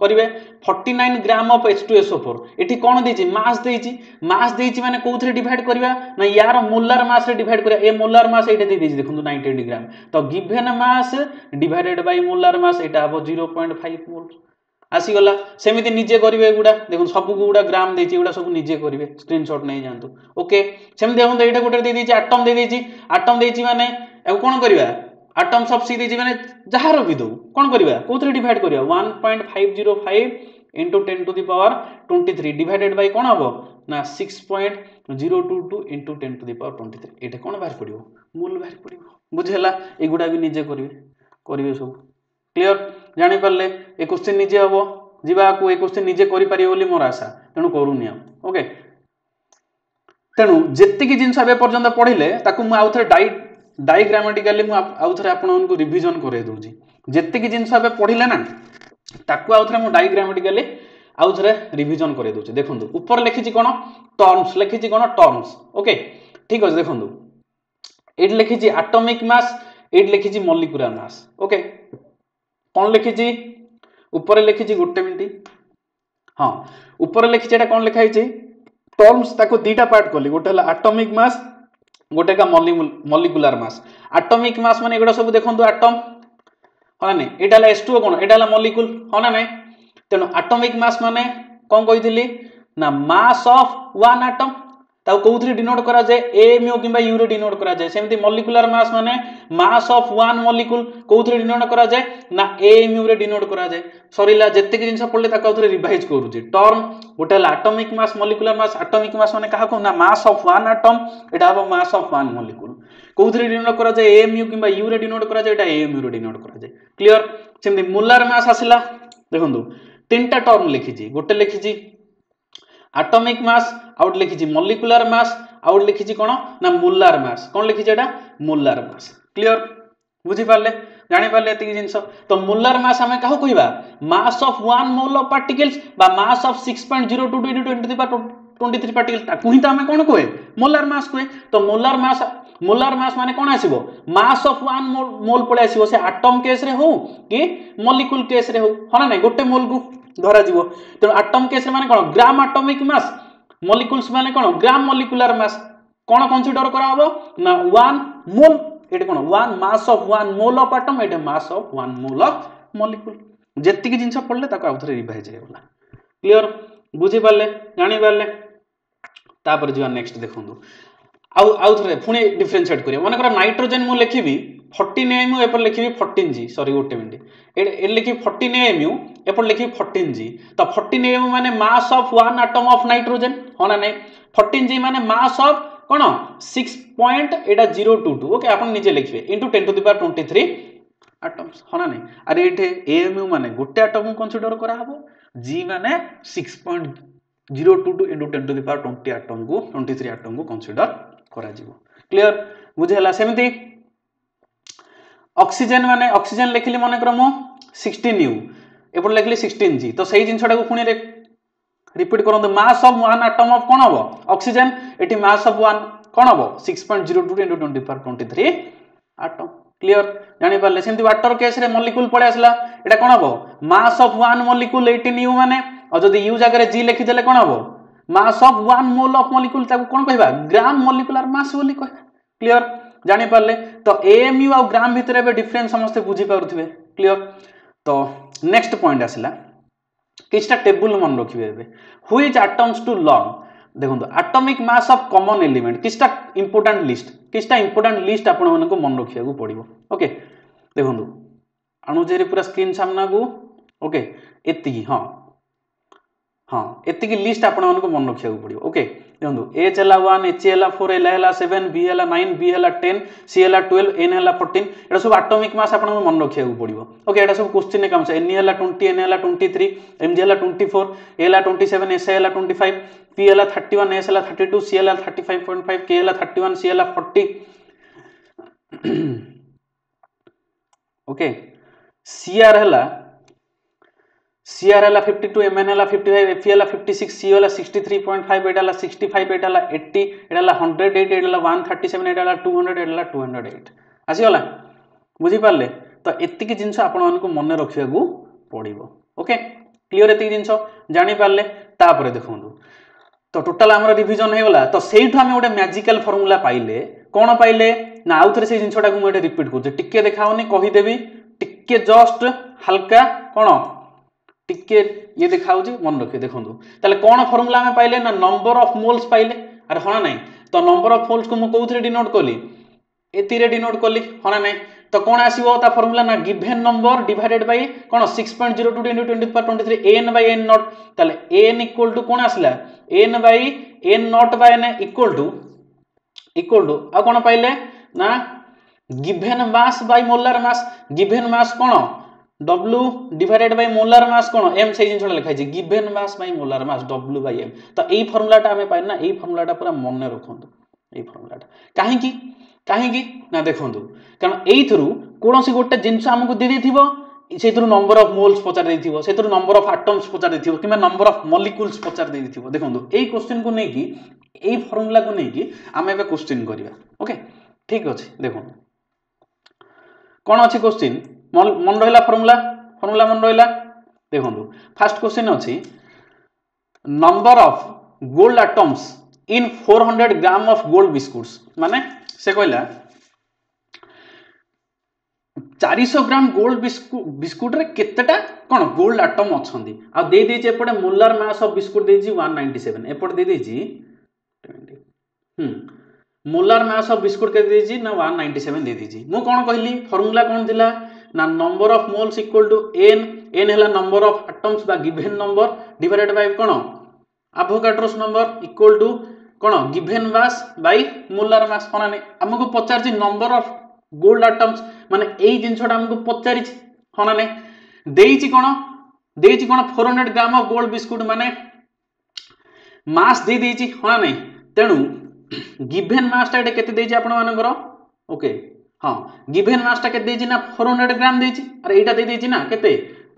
करिवे 49 ग्राम ऑफ H2SO4 एठी कोन देछि मास देछि माने कोउथरे डिवाइड करिवा ना यार मोलार मास रे डिवाइड करिया ए मोलार मास एठी दे देछि देखंदु 98 ग्राम तो given mass divided by molar मास एटा हबो 0.5 मोल आसी गला सेमिति निजे करिवे गुडा देखो सब गुडा ग्राम देछि गुडा सब निजे करिवे स्क्रीनशॉट नै जानतु ओके सेमिति देखो एटा गोटे दे देछि एटम दे देछि माने ए कोन करिवा आटम्स ऑफ सी देछि माने जहार भी दो कोन करिवा कोथरे डिवाइड करिवा 1.505 into 10 to the power 23 divided by कोन हबो ना 6.022 into 10 to the power 23 एटा कोन बाहर पड़िबो मूल बाहर पड़िबो बुझेला एगुडा भी निजे करिवे सब क्लियर जानि परले ए क्वेश्चन निजे हबो जीवा को ए क्वेश्चन निजे करि परियो बोली मोर आशा तेनु करूनी हम ओके तेनु जेत्ति की जिंस एबे पर्यंत पढिले ताकू मु आउथरे डायग्रामेटिकली मु आउथरे आपन को रिवीजन करे दोजी जेत्ति की जिंस एबे पढिले ना ताकू आउथरे मु डायग्रामेटिकली आउथरे रिवीजन करे दोची देखंतु ऊपर लिखिछि कोन टर्म्स लिखिछि कोन टर्म्स ओके ठीक अछि देखंतु एट लिखिछि एटॉमिक मास एट लिखिछि मॉलिक्यूलर मास ओके कोन लिखिछि ऊपर लिखिछि गोटे मिनिट हां ऊपर लिखिछि एटा कोन लिखा हिछि टर्म्स ताको दीटा पार्ट करली गोटे हला एटॉमिक मास गोटे का मॉलिक्यूलर मास एटॉमिक मास माने एगुडा सब देखंतु एटम हा नै एटा हला H2O कोन एटा हला मॉलिक्यूल हा ना नै तेनो एटॉमिक मास माने कोन कहिथिली ना मास ऑफ वन एटम ताको कोउथरे डिनोट करा जाय AMU किबा U रे डिनोट करा जाय सेमति मॉलिक्यूलर मास माने मास ऑफ वन मॉलिक्यूल कोउथरे डिनोट करा जाय ना AMU रे डिनोट करा जाय सरीला जत्ते कि जिंस पडले ताको उथरे रिवाइज करूची टर्म गोटे हला atomic mass molecular mass atomic mass माने काहा को ना मास ऑफ वन एटम एटा हबो मास ऑफ वन मॉलिक्यूल कोउथरे डिनोट करा जाय AMU किबा U रे डिनोट करा जाय एटा AMU रे डिनोट करा जाय क्लियर सेमति मोलार मास आसिला देखंतु तीनटा टर्म लिखिछि गोटे लिखिछि एटॉमिक मास आउट लिखिछि मॉलिक्यूलर मास आउट लिखिछि कोन ना मोलार मास कोन लिखिछि एटा मोलार मास क्लियर बुझी पारले जानि पारले एति जिंस तो मोलार मास हमें काहू कहिबा mass of one mole of particles बा mass of 6.022 into 10 to the power 23 particle ताकू ही त हमें कोन कोए मोलार मास कोए तो मोलार मास माने कोन आसीबो मास ऑफ वन मोल पळे आसीबो से एटम केस रे हो कि मॉलिक्यूल केस रे हो हना नै गोटे मोल को धरा जीवो तो एटम केस रे माने कोन ग्राम एटॉमिक मास मॉलिक्यूल्स माने कोन ग्राम मॉलिक्यूलर मास कोन कंसीडर करा हबो ना वन मोल एटे कोन one mass of one mole of atom एटे mass of one mole of molecule जेत्ति की जिंस पडले ताको आउथरे रिवाइज हेला क्लियर बुझी पारले जानि पारले तापर जिवा नेक्स्ट देखंतु आउथरे पुणी डिफरेंशिएट करिया माने कर नाइट्रोजन मु लिखिबी 14 AMU एपर लिखिबी 14G सॉरी गोटे मिनिट ए लिखि 14 AMU एपर लिखि 14G तो 14 AMU माने mass of one atom of nitrogen होना नै 14G माने मास ऑफ कोन 6.022 ओके आपण नीचे लिखिबे into 10 to the power 23 atoms होना नै अरे एठे AMU माने गोटे एटम को कंसीडर करा हबो G माने 6.022 into 10 to the power 20 atom को 23 एटम को कंसीडर करा जीवो क्लियर बुझेला सेमति ऑक्सीजन माने ऑक्सीजन लिखली माने क्रम 16U एपर लिखली 16G तो सही जिंसटा को पुणी रिपीट करंतु mass of one atom of कोन हबो ऑक्सीजन एटी मास ऑफ वन कोन हबो 6.022 into 10 to the power 23 atom clear जानि पारले सेमति वाटर केस रे मॉलिक्यूल पळे आसला एटा कोन हबो mass of one molecule 18U माने और जदी U जगह रे G लिखि देले कोन हबो mass of one mole of molecule ताको कोन कहबा ग्राम मॉलिक्यूलर मास बोली कहबा क्लियर जानि पारले तो AMU और ग्राम भितरे बे डिफरेंस समस्त बुझी पारुथिबे क्लियर तो नेक्स्ट पॉइंट आसिला किछटा टेबल मन रखिबे एबे व्हिच एटम्स टू लर्न देखंतु atomic mass of common element किछटा इंपोर्टेंट लिस्ट आपण मन को मन रखिया को पड़िबो ओके देखंतु अणुजेरी पूरा स्क्रीन सामना को ओके एति हां हां एति की लिस्ट आपण मन को मन रखिया को पड़िबो ओके देखंतु H हला 1 H हला 4 L हला 7 B हला 9 B हला 10 C हला 12 N हला 14 एटा सब एटॉमिक मास आपण मन रखिया को पड़िबो ओके एटा सब क्वेश्चन ने काम से N हला 20 N हला 23 Mg हला 24 A हला 27 S हला 25 P हला 31 S हला 32 C हला 35.5 K हला 31 C हला 40 ओके CR हला 52 MN हला 55 Fe हला 56 C हला 63.5 एटा हला 65 एटा हला 80 एटा हला 108 एटा हला 137 एटा हला 200 एटा हला 208 आसी होला बुझी पारले तो एतिकी जिंस आपण मन को मन रखिया को पड़िबो ओके क्लियर एतिकी जिंस जानि पारले तापर देखंतु तो टोटल हमर रिवीजन हे गला तो सेइठु हम ओडे मैजिकल फार्मूला पाइले कोन पाइले ना आउथरे से जिंसटा को म रिपीट करछ टिके देखाओनी कहि देबी टिके जस्ट हल्का कोन टिके ये देखाउजी मन रखे देखंतु ताले कोन फार्मूला हम पाइले ना नंबर ऑफ मोल्स पाइले अरे होना नै तो नंबर ऑफ मोल्स को म कोउथरे डिनोट करली एति रे डिनोट करली होना नै तो कौन आसीबो ता फार्मूला ना given number divided by cone 6.02 into 10 to the power 23 n by n naught ताले n इक्वल टू कोन आसला n by n naught by n equal to आ कोन पाइले ना given mass by molar mass given mass कोन W divided by molar mass कोन m से जिन छोडा लिखाइ छै given mass by molar mass W by m तो एई फार्मूलाटा हमें पाइ ना एई फार्मूलाटा पूरा मन रखंतु एई फार्मूलाटा काहे ना देखंतु कारण एई थ्रू कोनोसी गोटे जिंस हमकु दे देथिबो सेथुरु नंबर ऑफ मोल्स पचार देथिबो सेथुरु नंबर ऑफ एटम्स पचार देथिबो किबा नंबर ऑफ मॉलिक्यूल्स पचार देथिबो देखंतु एई क्वेश्चन को नै कि एई फार्मूला को नै कि हम एबे क्वेश्चन करिवा ओके ठीक अछि देखंतु कोन अछि क्वेश्चन मन रहिला फार्मूला मन रहिला देखंतु फर्स्ट क्वेश्चन अछि number of gold atoms in 400 gram of gold biscuits माने से कहला 400 ग्राम गोल्ड बिस्कुट रे केतेटा कोन गोल्ड एटम अछंदी आ दे दे जे एपटे मोलार मास ऑफ बिस्कुट दे जी 197 एपटे दे दे जी 20 मोलार मास ऑफ बिस्कुट के दे जी ना 197 दे दी जी मु कोन कहली फार्मूला कोन दिला ना number of moles equal to n हैला नंबर ऑफ एटम्स बा गिवन नंबर डिवाइडेड बाय कोन एवोगाड्रोस नंबर इक्वल टू कोन given mass by molar mass कोन ने हमको पचार जी नंबर ऑफ गोल्ड एटम्स माने एई जिंसोटा हमको पचारि छी हना ने देइची कोन 400 ग्राम ऑफ गोल्ड बिस्कुट माने मास दे देइची हना ने तेनु गिवन मास टा केते देइची आपण मानकर ओके हां गिवन मास टा केते देइची ना 400 ग्राम देइची अरे एटा दे देइची ना केते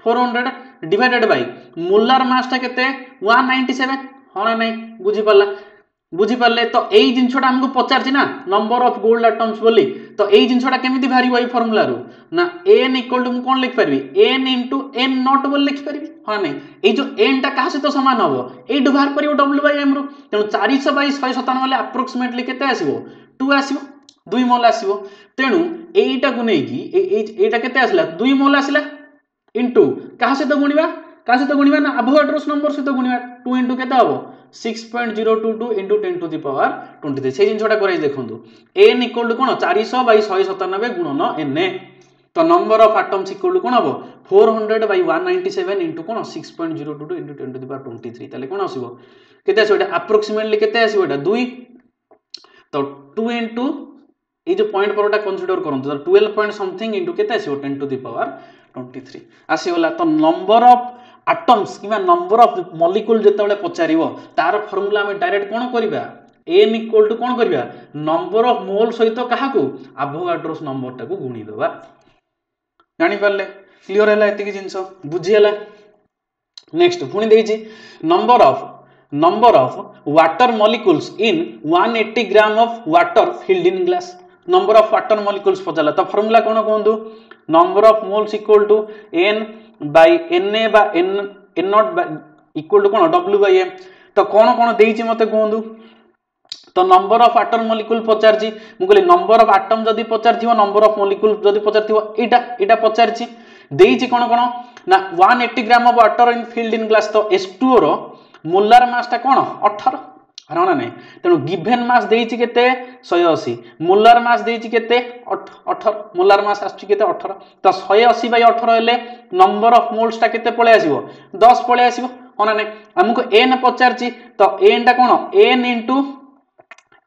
400 डिवाइडेड बाय मोलार मास टा केते 197 हना नै बुझी पाले तो एई जिंसोटा हमको पचार छी ना नंबर ऑफ गोल्ड एटम्स बोली तो एई जिंसोटा केमिति भारी होई फार्मूला रो ना n इक्वल टू कोन लिख परबी n into n नॉट बोल लिख परबी हां नै एई जो n टा कहा से तो समान हबो एई डु बाहर परियो w by m रो तेनु 400 by 197 वाले अप्रोक्सीमेटली केते आसीबो 2 आसीबो 2 मोल आसीबो तेनु एईटा को नै की एईटा केते आसला 2 मोल आसला इनटू कहा से तो गुणिबा ना एवोगाड्रोस नंबर से तो गुणिबा 2 into केते हबो 6.022 into 10 to the power 23 से जिन छोटा कराई देखंतु n इक्वल टू कोन 400 by 197 गुणन n तो number of atoms equal to कोन हबो 400 by 197 into cone 6.022 into 10 to the power 23 ताले कोन आसीबो केते आसीबो एटा अप्रोक्सीमेटली केते आसीबो एटा 2 तो 2 into ए जो पॉइंट परटा कंसीडर करंतु तो 12 पॉइंट समथिंग into केते आसीबो 10 to the power 23 आसीगला तो नंबर ऑफ एटम्स किबा नंबर ऑफ मॉलिक्यूल जेतेबेले पचारिबो तार फार्मूला हम डायरेक्ट कोन करबा n इक्वल टू कोन करबा नंबर ऑफ मोल सहित काहा को एवोगाड्रोस नंबर टा को गुणी देबा जानि परले क्लियर हैला एति जिंस बुझी हैला नेक्स्ट पुनी देछि number of water molecules in 180 gram of water filled in glass number of water molecules पचाला तो फार्मूला कोन कोंदु number of moles equal to n by na बा n नॉट इक्वल टू कोन w by m तो कोन देइछि मते कोंदु तो नंबर ऑफ एटम मॉलिक्यूल पचारछि मु कहली नंबर ऑफ एटम जदी पचारथिबो नंबर ऑफ मॉलिक्यूल जदी पचारथिबो एटा पचारछि देइछि कोन ना 180 gram of water in field in glass तो H2O रो मोलार मास टा कोन 18 हरना नै तेनु गिवन मास देइछि केते 180 मोलार मास देइछि केते 18 मोलार मास आछि केते 18 तो 180 बाय 18 हेले नंबर ऑफ मोल्स टा केते पळे आसीबो 10 पळे आसीबो हना नै हमको n पचारछि तो n टा कोन n into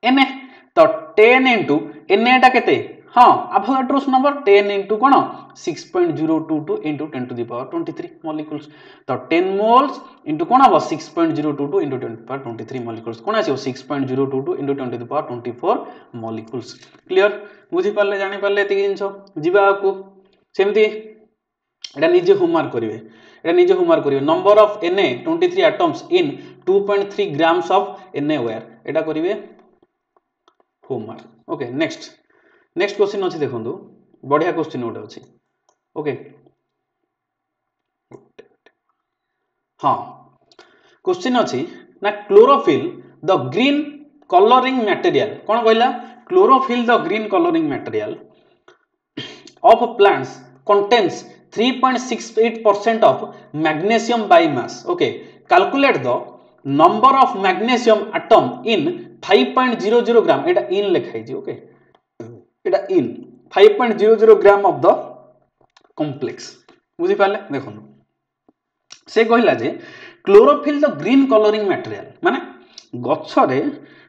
na तो 10 into na टा केते हां Avogadro's number 10 into cone 6.022 into 10 to the power 23 molecules तो 10 moles into कोन हबो 6.022 into 10 to the power 23 molecules कोन आसीबो 6.022 into 10 to the power 24 molecules क्लियर बुझी पाले जानि पाले एति जिंसो जिबा को सेमती एटा निजे होमवर्क करिवे number of Na 23 atoms in 2.3 grams of Na where एटा करिवे होमवर्क ओके नेक्स्ट क्वेश्चन अछि देखंतु बढ़िया क्वेश्चन ओटा अछि ओके हां क्वेश्चन अछि ना chlorophyll the green colouring material कोन कहला chlorophyll the green colouring material of plants contains 3.68% of magnesium by mass okay calculate the number of magnesium atom in 5.00 gram eta in लिखाई जी okay एटा in 5.00 gram of the complex बुझी पाले देखो से कहला जे chlorophyll the green colouring material माने गछरे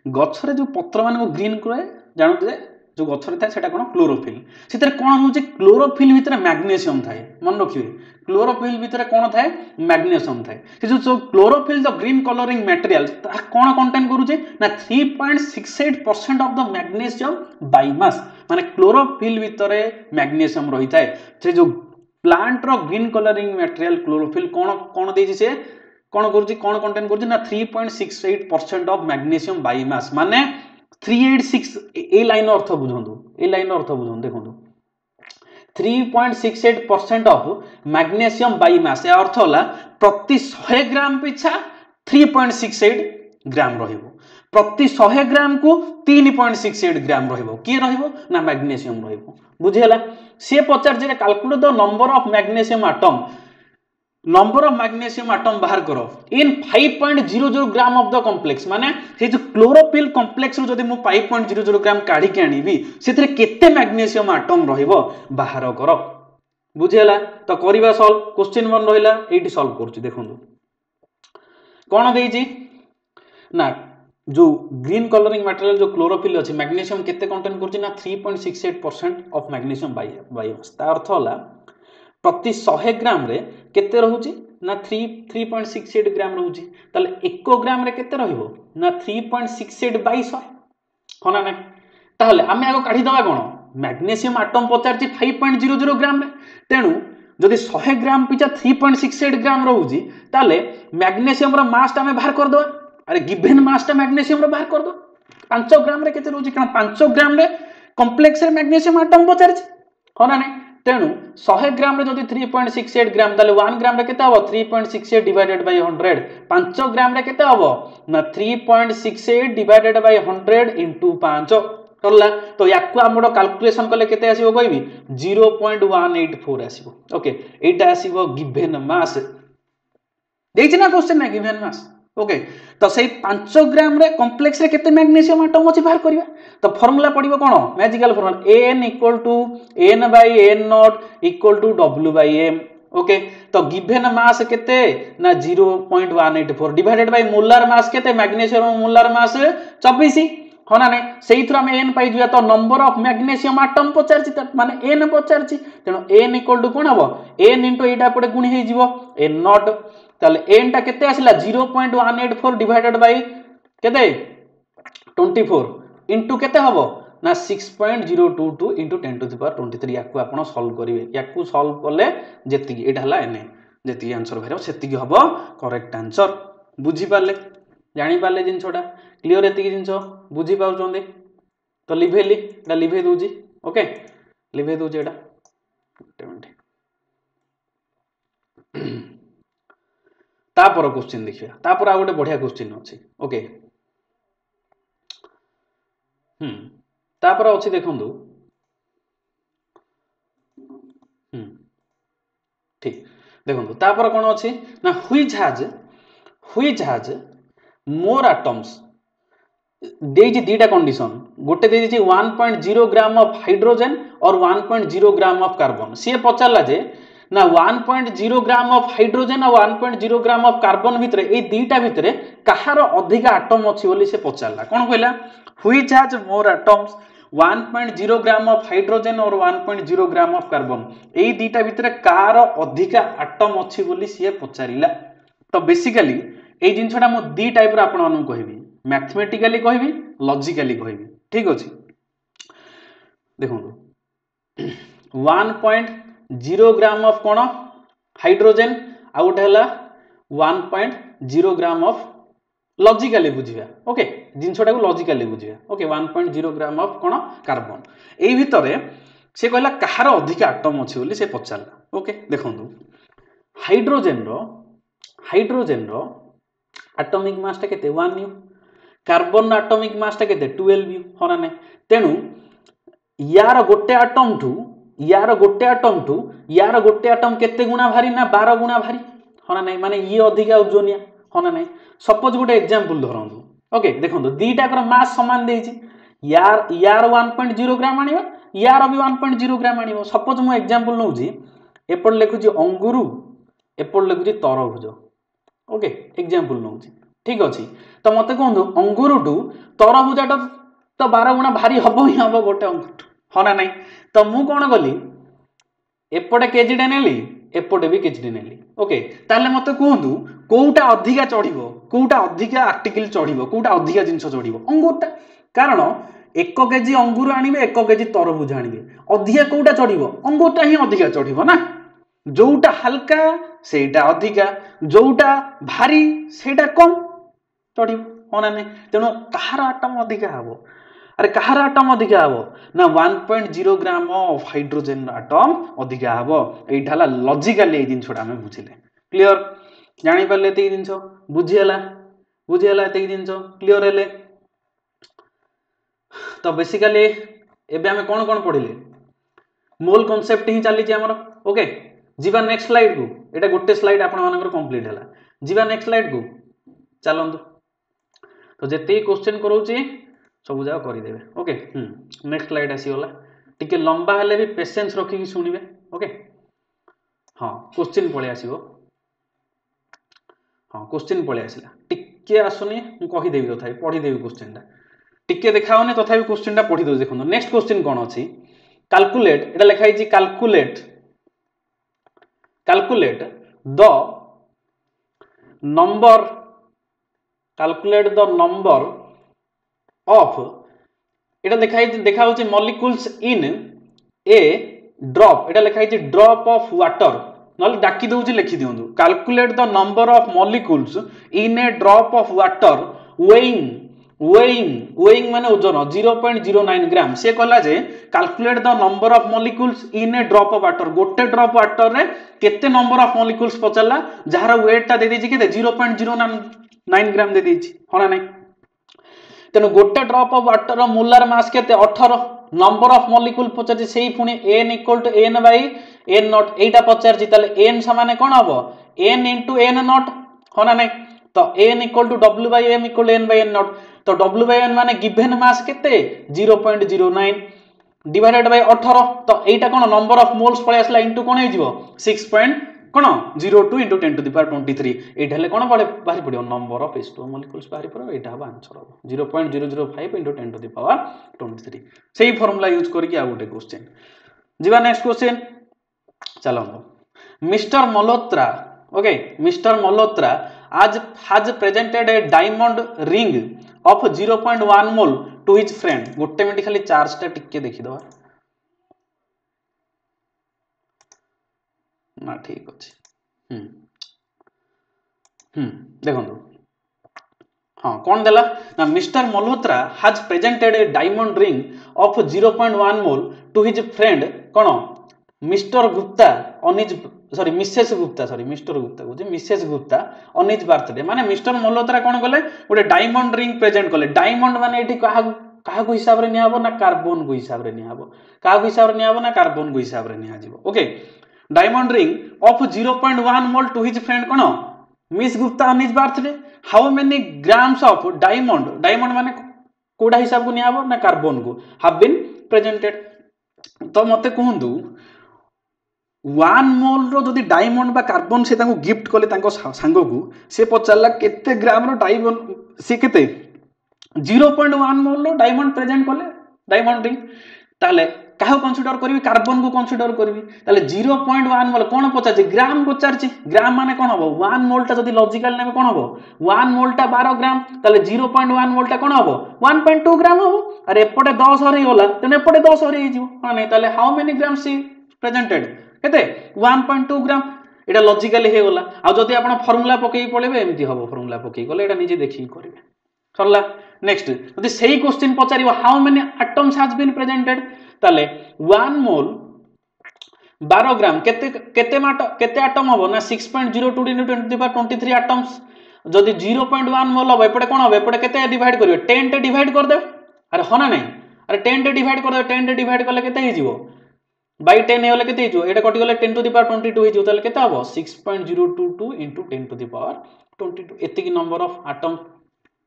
गछरे जो पत्र मान को ग्रीन करे जानते जे जो गछरे थाए सेटा कोन क्लोरोफिल सेतरे कोन होचे क्लोरोफिल भितर मैग्नीशियम थाए मन रखिए क्लोरोफिल भितर कोन थाए मैग्नीशियम थाए से जो chlorophyll the green colouring material ता कोन कंटेन करूचे ना 3.68% of the magnesium by mass माने क्लोरोफिल भितर मैग्नीशियम रही थाए से जो प्लांट रो ग्रीन कलरिंग मटेरियल क्लोरोफिल कोन कोन देछि से कोन करूची कोन कंटेन करूची ना 3.68% ऑफ मैग्नीशियम बाय मास माने 386 ए लाइन अर्थ बुझंदु ए लाइन अर्थ बुझंदु देखंदु 3.68% ऑफ मैग्नीशियम बाय मास या अर्थ होला प्रति 100 ग्राम पिछा 3.68 ग्राम रहिबो प्रति 100 ग्राम को 3.68 ग्राम रहिबो की रहिबो ना मैग्नीशियम रहिबो बुझियला से पचार जे calculate the number of magnesium atom number of magnesium atom बाहर करो in 5.00 gram of the complex माने हे जो क्लोरोफिल कॉम्प्लेक्स रो जदी मु 5.00 ग्राम काढी के आनीबी सेथरे केते मैग्नीशियम एटम रहिबो बाहर करो बुझियला तो करिबा सॉल्व क्वेश्चन 1 रहिला एठी सॉल्व करछु देखंदु कोन देइजी ना जो ग्रीन कलरिंग मटेरियल जो क्लोरोफिल अछि मैग्नीशियम केते कंटेन करछि ना 3.68% ऑफ मैग्नीशियम बाय मास ता अर्थ होला प्रति 100 ग्राम रे केते रहउची ना 3.68 ग्राम रहउची ताले 1 ग्राम रे केते रहिबो ना 3.68 बाय 100 होना नै ताले आमे आगो काढी दबा कोन मैग्नीशियम एटम पचारची 5.00 ग्राम रे तेनु जदि 100 ग्राम पिछा 3.68 ग्राम रहउची ताले मैग्नीशियम रो मास ता आमे बाहर कर दबा अरे गिवन मास ता मैग्नीशियम रो बाहर कर दो 5 ग्राम रे केते रहउची कारण 5 ग्राम रे कॉम्प्लेक्स रे मैग्नीशियम एटम पचारची होना नै तेनु 100 ग्राम रे जदि 3.68 ग्राम ताले 1 ग्राम रे केते हबो 3.68 डिवाइडेड बाय 100 5 ग्राम रे केते हबो ना 3.68 डिवाइडेड बाय 100 इनटू 5 करला तो याकु हमरो कैलकुलेशन करले केते आसीबो कहबी 0.184 आसीबो ओके एटा आसीबो गिवन मास देछि ना क्वेश्चन ना गिवन मास ओके तो सही 5 ग्राम रे कॉम्प्लेक्स रे केते मैग्नीशियम एटम अछि बाहर करिवा तो फार्मूला पडिबो कोन magical formula n = n / n naught = w / m okay तो गिवन मास केते ना 0.184 डिवाइडेड बाय मोलार मास केते मैग्नीशियम मोलार मास 24 होना नै सेही थ्रू हम n पाई जुया तो नंबर ऑफ मैग्नीशियम एटम पचारची माने n पचारची तेनो n = कोन हबो n * एटा पडे गुणी हे जिवो n नॉट ताले n टा केते आसिला 0.184 डिवाइडेड बाय केते 24 इनटू केते हबो ना 6.022 इनटू 10⁻23 याकू आपण सॉल्व करिवे याकू सॉल्व करले जेति एटा हला n जेति आंसर भरब सेति हबो करेक्ट आंसर बुझी पाले जानि पाले जिन छोटा क्लियर एति जिंस बुझी पाउ चोंदे तो लिभेली एटा live doji okay live doji एटा तापर क्वेश्चन देखिया तापर आ गोटे बढ़िया क्वेश्चन अछि ओके तापर अछि देखंदु ठीक देखंदु तापर कोन अछि ना व्हिच हैज मोर एटम्स देछि दीटा कंडीशन गोटे देछि 1.0 ग्राम ऑफ हाइड्रोजन और 1.0 ग्राम ऑफ कार्बन से पचारला जे ना 1.0 ग्राम ऑफ हाइड्रोजन और 1.0 ग्राम ऑफ कार्बन भितरे ए दीटा भितरे कहार अधिक एटम अछि बोली से पचारला कोन कहला which has more atoms 1.0 gram of hydrogen और 1.0 ग्राम ऑफ कार्बन ए दीटा भितरे कार अधिक एटम अछि बोली से पचारिला तो बेसिकली ए जिनछटा मो दी टाइप रो आपण मानु कहबी मैथमेटिकली कहबी लॉजिकली कहबी ठीक अछि देखो 1.0 ग्राम ऑफ कोन हाइड्रोजन आ गोटे हला 1.0 ग्राम ऑफ लॉजिकली बुझिया ओके जिनछटा को लॉजिकली बुझिया ओके 1.0 ग्राम ऑफ कोन कार्बन एई भितरे से कहला कहार अधिक एटम अछि बोली से पचारला ओके देखंतु हाइड्रोजन रो एटॉमिक मास टा केते 1 न्यू कार्बन एटॉमिक मास टा केते 12 न्यू होना नै तेनु यार गोटे एटम टू यार गोटे एटम केते गुणा भारी ना 12 गुणा भारी होना नै माने ये अधिका ओजोनिया होना नै सपोज गोटे एग्जांपल धरंतु ओके देखंतु दीटा कर मास समान देछि यार 1.0 ग्राम आनिबा यार भी 1.0 ग्राम आनिबो सपोज मु एग्जांपल नउजी एपट लिखुची अंगुरु एपट लिखुची तरभुज ओके एग्जांपल नउजी ठीक अछि तो मते कहंदु अंगुरुटू तरभुजाटा तो 12 गुणा भारी हबो ही हबो गोटे अंगुर हना नाही तो मु कोन गली एपटे केजीटे नेली एपटे भी केजीटे नेली ओके ताले मते कहंदु कोउटा अधिका चढ़िबो कोउटा अधिका आर्टिकल चढ़िबो कोउटा अधिका जिंस चढ़िबो अंगुरटा कारण 1 केजी अंगुर आनिबे 1 केजी तरभुज आनिबे अधिका कोउटा चढ़िबो अंगुरटा ही अधिका चढ़िबो ना जोउटा हल्का सेटा अधिका जोउटा भारी सेटा कम चढ़िबो होना नै तेनो कहार आटम अधिका हबो अरे कहार आटम अधिका हबो ना 1.0 ग्राम ऑफ हाइड्रोजन आटम अधिका हबो एइटा हला लॉजिकली ए जिंसटा हमें बुझिले क्लियर जानि परले एते जिंस बुझी हला एते जिंस क्लियर हेले तो बेसिकली एबे हमें कोन कोन पढिले मोल कांसेप्ट ही चली छी हमर ओके जीवा नेक्स्ट स्लाइड को एटा गोटे स्लाइड आपण मानकर कंप्लीट हला जीवा नेक्स्ट स्लाइड को चलंतु तो जेते क्वेश्चन करूची सब जा करि देबे ओके नेक्स्ट स्लाइड आसी होला टिके लंबा हले भी पेशेंस रखी कि सुनिबे ओके हां क्वेश्चन पळे आसीबो हां क्वेश्चन पळे आसीला टिके आसुनी मु कहि देबी तथापि पढी देबी क्वेश्चन टा टिके देखाओनी तथापि क्वेश्चन टा पढी दो देखो नेक्स्ट क्वेश्चन कोन अछि कैलकुलेट एटा लिखाई छी कैलकुलेट द नंबर ऑफ एटा देखा होची मॉलिक्यूल्स इन ए ड्रॉप एटा लिखाई छी ड्रॉप ऑफ वाटर नल डाकी दोची लिखि दियंतु calculate the number of molecules in a drop of water weighing माने ओजन 0.09 ग्राम से कहला जे calculate the number of molecules in a drop of water गोटे ड्रॉप वाटर रे केते नंबर ऑफ मॉलिक्यूल्स पचला जहार वेट ता दे देछि केते 0.09 ग्राम दे देछि होना नै तेनु गोटे ड्रॉप ऑफ वाटर रो मोलार मास केते 18 नंबर ऑफ मॉलिक्यूल पचछि सेही पुनी n = n / n नॉट एटा पचारछि ताले n समान कोन हबो n * n नॉट होना नै तो n = w / m = n / n not तो w / n माने गिवन मास केते 0.09 डिवाइडेड बाय 18 तो एटा कोन नंबर ऑफ मोल्स पळे आसला इनटू कोन हे जिवो 6 कोन 02 * 10^23 एटा हले कोन पळे बाहरी पडियो नंबर ऑफ H2O मॉलिक्यूल्स बाहरी पड़ो एटा हबो आंसर हबो 0.005 * 10^23 सेही फार्मूला यूज करके आ गोटे क्वेश्चन जीवा नेक्स्ट क्वेश्चन चलो mister Malhotra okay mister Malhotra has presented a diamond ring of 0.1 mol to his friend गोटे मिनट खाली चार्ज टा टिके देखि दवा ना ठीक अछि देखंतु हां कोन देला ना mister Malhotra has presented a diamond ring of 0.1 mol to his friend कोन Mr Gupta on his sorry Mrs Gupta को Mrs Gupta on his birthday माने मिस्टर मल्होत्रा कोन गले गोटे डायमंड रिंग प्रेजेंट कले डायमंड माने एठी काहा को हिसाब रे नि हबो ना कार्बन को हिसाब रे नि हबो काहा को हिसाब रे नि हबो ना कार्बन को हिसाब रे नि आजिवो okay diamond ring of 0.1 mole to his friend कोन miss Gupta on his birthday how many grams of diamond माने कोडा हिसाब को नि हबो ना कार्बन को हैव बीन प्रेजेंटेड तो मते कहंदु 1 मोल रो जदी डायमंड बा कार्बन से ताको गिफ्ट कले ताको सांग को से पचारला केते ग्राम रो डायमंड से केते 0.1 मोल रो डायमंड प्रेजेंट कले डायमंड रिंग ताले काहो कंसीडर करबी कार्बन को कंसीडर करबी ताले 0.1 मोल कोन पचारछि ग्राम पचारछि ग्राम माने कोन हबो 1 मोल ता जदी लॉजिकल नेमे कोन हबो 1 मोल ता 12 ग्राम ताले 0.1 मोल ता कोन हबो 1.2 ग्राम हबो अरे एपटे 10 हरि होला तने एपटे 10 हरि हिजिवो हां नै ताले हाउ मेनी ग्राम सी प्रेजेंटेड केते 1.2 ग्राम एटा लॉजिकली हे होला आ जदी आपण फार्मूला पकेई पळेबे एमती हबो फार्मूला पकेई गले एटा निजे देखि करबे सरला नेक्स्ट जदी सेही क्वेश्चन पचारिबो how many atoms has been presented ताले 1 मोल 12 ग्राम केते एटम हबो ना 6.02 * 10^23 एटम्स जदी 0.1 मोल हबो एपटे कोन हबो एपटे केते डिवाइड करिवे 10 टे डिवाइड कर देबे अरे होना नै अरे 10 टे डिवाइड कर देबे 10 टे डिवाइड करले केते हे जिवो by 10 हेले केते हिजो एटा कटि गले 10^22 हिजो ताले केते हबो 6.022 * 10^22 एति की नंबर ऑफ एटम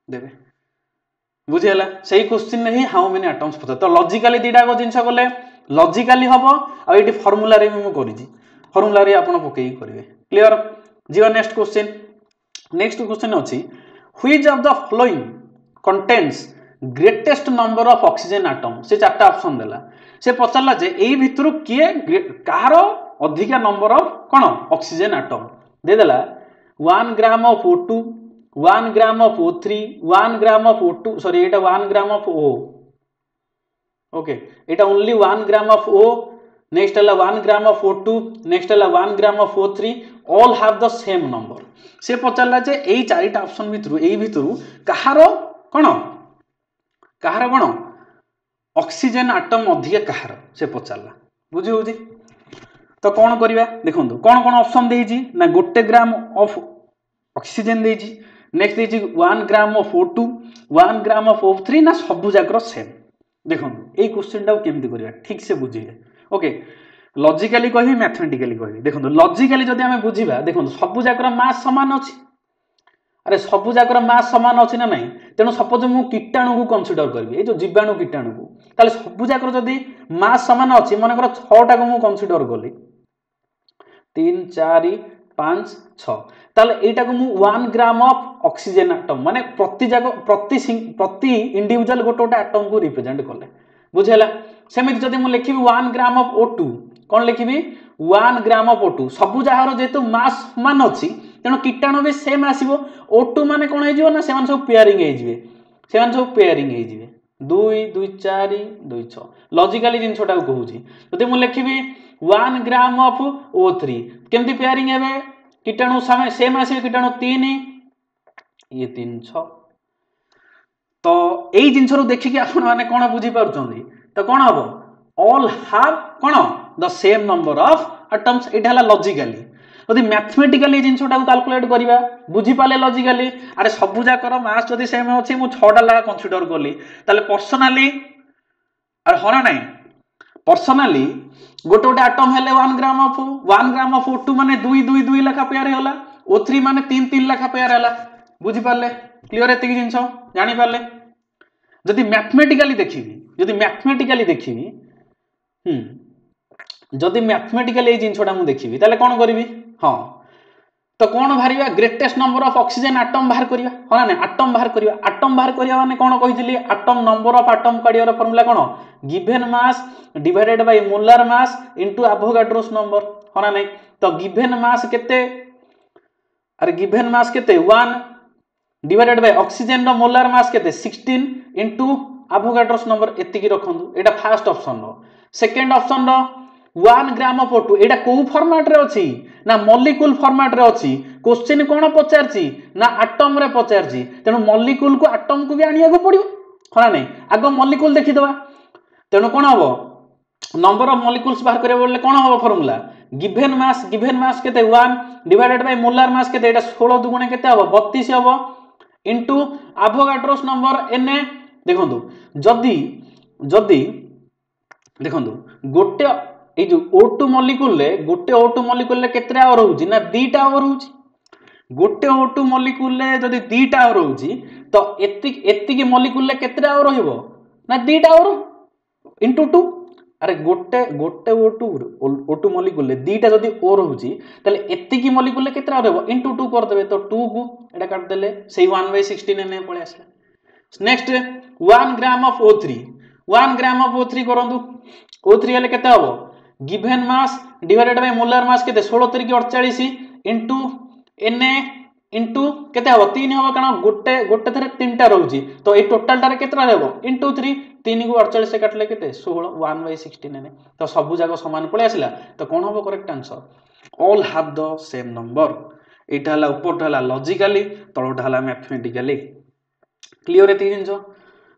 देबे बुझियला सही क्वेश्चन नहीं हाउ मेनी एटम्स पता तो लॉजिकली दीटा को जिंस गले लॉजिकली हम आ ये फॉर्मूला रे भी मुझे फॉर्मूला रे आपण पकई करेंगे क्लियर जीवा नेक्स्ट क्वेश्चन अच्छी which of the following contains greatest number of oxygen atom से चार्टा ऑप्शन देला से पचारला जे एई भितरु किए कहार अधिका नंबर ऑफ कौन ऑक्सीजन एटम दे देला 1 gram of O2 1 gram of O3 1 gram of O2 sorry Etah 1 gram of O okay Etah only 1 gram of O next है 1 gram of O2 next है 1 gram of O3 all have the same number से पचारला जे एई चारिटा option भितरु कहार कौन oxygen atom अधिक कहार से पचारला बुझी होजी तो कौन करिया देखंतु कौन कौन ऑप्शन देइजी ना 1 ग्राम ऑफ ऑक्सीजन देइजी नेक्स्ट देइजी 1 gram of O2 1 gram of O3 ना सब जाकर सेम देखंतु एई क्वेश्चन टा केमति करिया ठीक से बुझिए ओके लॉजिकली कहि मैथमेटिकली कहि देखंतु लॉजिकली जदि हमें बुझिबा देखंतु सब जाकर मास समान अछि अरे सब जाकर मास समान अच्छी ना नहीं तेणु सपोज मु कीटाणु को कंसीडर करी जो जीवाणु कीटाणु को ताले सब जाकर जदि मास समान अच्छी मन कर 6टा को मु कंसीडर कली 3 4 5 6 ताले एटा को मु 1 ग्राम ऑफ ऑक्सीजन एटम माने प्रति इंडिविजुअल गोटे एटम को रिप्रेजेंट कले बुझेला सेमिति जदि मु लिखिबी 1 gram of O2 cone लिखिबी 1 gram of O2 सब जाहार जेतु मास समान अछि तेणु कीटाणु भी सेम आसीबो O2 माने कोन हेजिवो ना सेमान सब पेयरिंग हेजिवे सेमान सब पेयरिंग हेजिवे 2 2 4 2 6 लॉजिकली जिनछोटा कहूची जदि मु लिखिबी 1 ग्राम ऑफ O3 केमति पेयरिंग हेबे कीटाणु सेम आसीबे कीटाणु 3 ये 3 6 तो एई जिनछरो देखिके आपण माने कोन बुझी पारुचंदी तो कोन हबो all have cone the same number of atoms एटा हला लॉजिकली यदि मैथमेटिकली जिनछोटा को कैलकुलेट करिबा बुझी पाले लॉजिकली अरे सब जाकर मास जदि सेम अछि मु 6टा लगा कंसीडर करली ताले पर्सनली अरे होना नहीं पर्सनली गोटे एटम हेले 1 ग्राम ऑफ O2 माने 2 2 2 लेखा पेयर होला O3 माने 3 3 लेखा पेयर होला बुझी पाले क्लियर एति जिंस जानि पाले जदि मैथमेटिकली देखिबी जदि मैथमेटिकली ए जिंसटा मु देखिबी ताले कोन करिवि हां तो कौन बाहर greatest number of oxygen atom बाहर करिया हो ना एटम बाहर करिया माने कोन कहितली एटम नंबर ऑफ एटम काढियार फार्मूला कोन given mass divided by molar mass into Avogadro's number हो ना नहीं तो गिवन मास केते अरे गिवन मास केते 1 डिवाइडेड बाय ऑक्सीजन रो मोलार मास केते 16 इनटू एवोगाड्रोस नंबर एति की रखंदु एटा फर्स्ट ऑप्शन रो सेकंड ऑप्शन रो 1 ग्राम ऑफ O2 एटा को फॉर्मेट रे अछि ना मॉलिक्यूल फॉर्मेट रे अछि क्वेश्चन कोन पचारछि ना एटम रे पचारछि तेनु मॉलिक्यूल को एटम को भी आनिया को पड़ियो होना नहीं आगो मॉलिक्यूल देखि दबा तेनु कोन हबो नंबर ऑफ मॉलिक्यूल्स बाहर करे बोलले कोन हबो फार्मूला गिवन मास केते 1 डिवाइडेड बाय मोलार मास केते एटा 16 दुगुणे केते हबो 32 हबो इनटू एवोगाड्रोस नंबर एने देखंतु जदी देखंतु गोटे ए जो O2 मॉलिक्यूल ले गोटे O2 मॉलिक्यूल ले केतरा आवर होउची ना 2टा आवर होउची गोटे O2 मॉलिक्यूल ले जदी 2टा आवर होउची तो एति की मॉलिक्यूल ले केतरा आवर होइबो ना 2टा आवर इनटू 2 अरे गोटे O2 मॉलिक्यूल ले 2टा जदी O होउची तले एति की मॉलिक्यूल ले केतरा आवर होइबो इनटू 2 कर देबे तो 2 को एटा काट देले सेही 1/16 ने पळे आसला नेक्स्ट 1 ग्राम ऑफ O3 करंतु O3 हेले केते हबो given mass divided by molar mass केते 16 3 48 इनटू Na इनटू केते हबो 3 हबो कारण गोटे थरे 3टा रहउची तो ए टोटल टारे केतरा हेबो इनटू 3 3 को 48 से काटले केते 16 1/16 ने तो सब जाको समान पळे आसिला तो कोन हबो correct answer all have the same number एटा हला ऊपर हला लॉजिकली तळोटा हला मैथमेटिकली क्लियर एति जिंस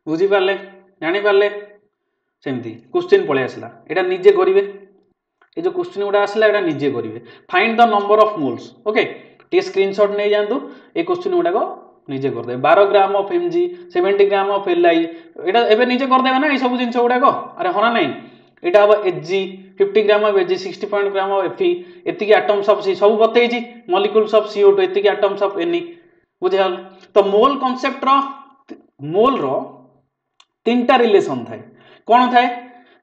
बुझी पाले जानि पाले सेमती क्वेश्चन पळे आसिला एटा निजे करिवे ए जो क्वेश्चन उडा आसिला एटा निजे करिवे find the number of moles okay टे स्क्रीनशॉट नै जानतु ए क्वेश्चन उडा को निजे कर दे 12 gram of Mg 70 gram of Li एटा एबे निजे कर देबा ना ए सब जिंस उडा को अरे होना नहीं एटा हबो Hg 50 gram of Hg 60 point gram of Fe एति की एटम्स ऑफ C सब बतै छी मॉलिक्यूल्स ऑफ CO2 एति की एटम्स ऑफ Ne बुझाल तो मोल कांसेप्ट रो मोल रो तीनटा रिलेशन थाए कोन थाए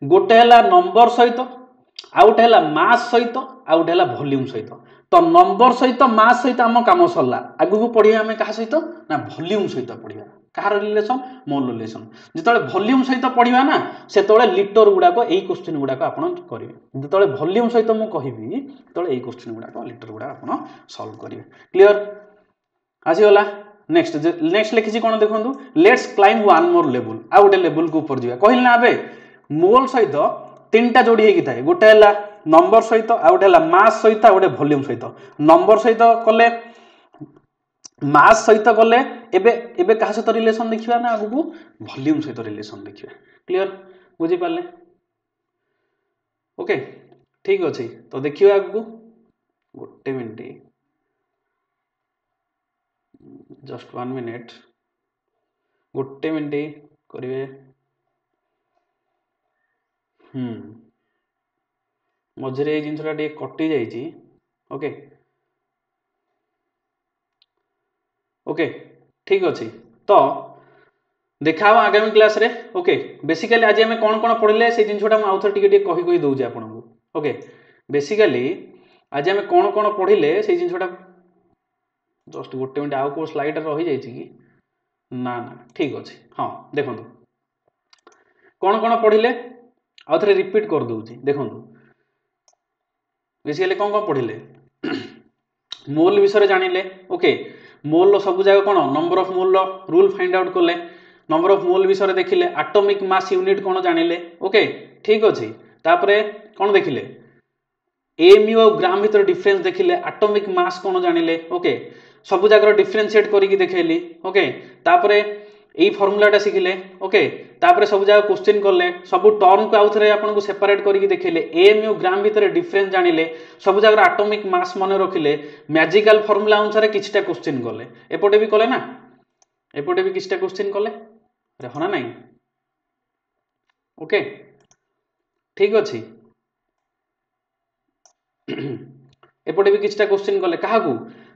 गोटे है नंबर सहित आउ गोटे है मास सहित आउ गोटे है वॉल्यूम सहित तो नंबर सहित मास सहित आम कम सरला आगु पढ़िया आम क्या सहित ना वॉल्यूम सहित पढ़िया कहार रिलेशन मोल रिलेशन जो वॉल्यूम सहित पढ़िया ना से लिटर गुड़ाक यही क्वेश्चन गुड़ाक आप करेंगे जो वॉल्यूम सहित मुझे कहबी तो यही क्वेश्चन गुड़ाक लिटर गुड़ा आप सॉल्व करेंगे क्लियर आसीगला नेक्स्ट नेक्स्ट लिखी कौन देखो let's climb one more level आ गोटे लेवल को ऊपर जावा कहली ना ए मोल सहित तीन टा जोड़ी होगी थाए गोटे है नंबर सहित आ गोटे है मास सहित आ गोटे वॉल्यूम सहित नंबर सहित कले मास सहित कले एबे एबे कहा सहित रिलेशन देखिबा ना आगु वॉल्यूम सहित रिलेशन देखिबा क्लियर बुझी पाले ओके ठीक अछि तो देखिबा आगु गोटे मिनिट जस्ट 1 मिनिट गोटे मिनिट करिवे मझे जिनसा कटि जाइए ओके ओके ठीक अच्छे तो देखा आगामी क्लास रे ओके बेसिकली आज आम कौन कौन पढ़ले से जिनसा आउ थे कही दूचे आपको ओके बेसिकली आज आम कौन कौन पढ़ले से जिनसा जस्ट गोटे मिनट आउ को स्लाइड रही जाइए कि ना ना ठीक अच्छे हाँ देखो कौन कौन पढ़ले आउ थे रिपीट कर दूची देखो बेसिकली कौन कौन पढ़ले मोल विषय जानिले ओके मोल सब जगह कौन number of mole rule find out कले नंबर ऑफ मोल विषय देखिले एटॉमिक मास यूनिट कौन जानिले ओके ठीक अच्छे तापरे कौन देखिले एमयू और ग्राम भीतर डिफरेंस देखिले एटॉमिक मास कौन जानिले ओके सब जगह डिफरेंशिएट करके देखैली ओके तापरे यही फर्मुलाटा शिखिले ओके तापरे सब जगह क्वेश्चन कले सब टर्म को आउ थे आपको सेपरेट करके देखिले एमयू ग्राम भीतर डिफरेंस जानिले सब जगह एटॉमिक मास मन रखिले मैजिकल फर्मुला अनुसार किछटा क्वेश्चन कले एपटे भी कले ना एपटे भी किछटा क्वेश्चन कले रे हना नहीं ओके ठीक अच्छे एपटे भी किछटा क्वेश्चन कले क्या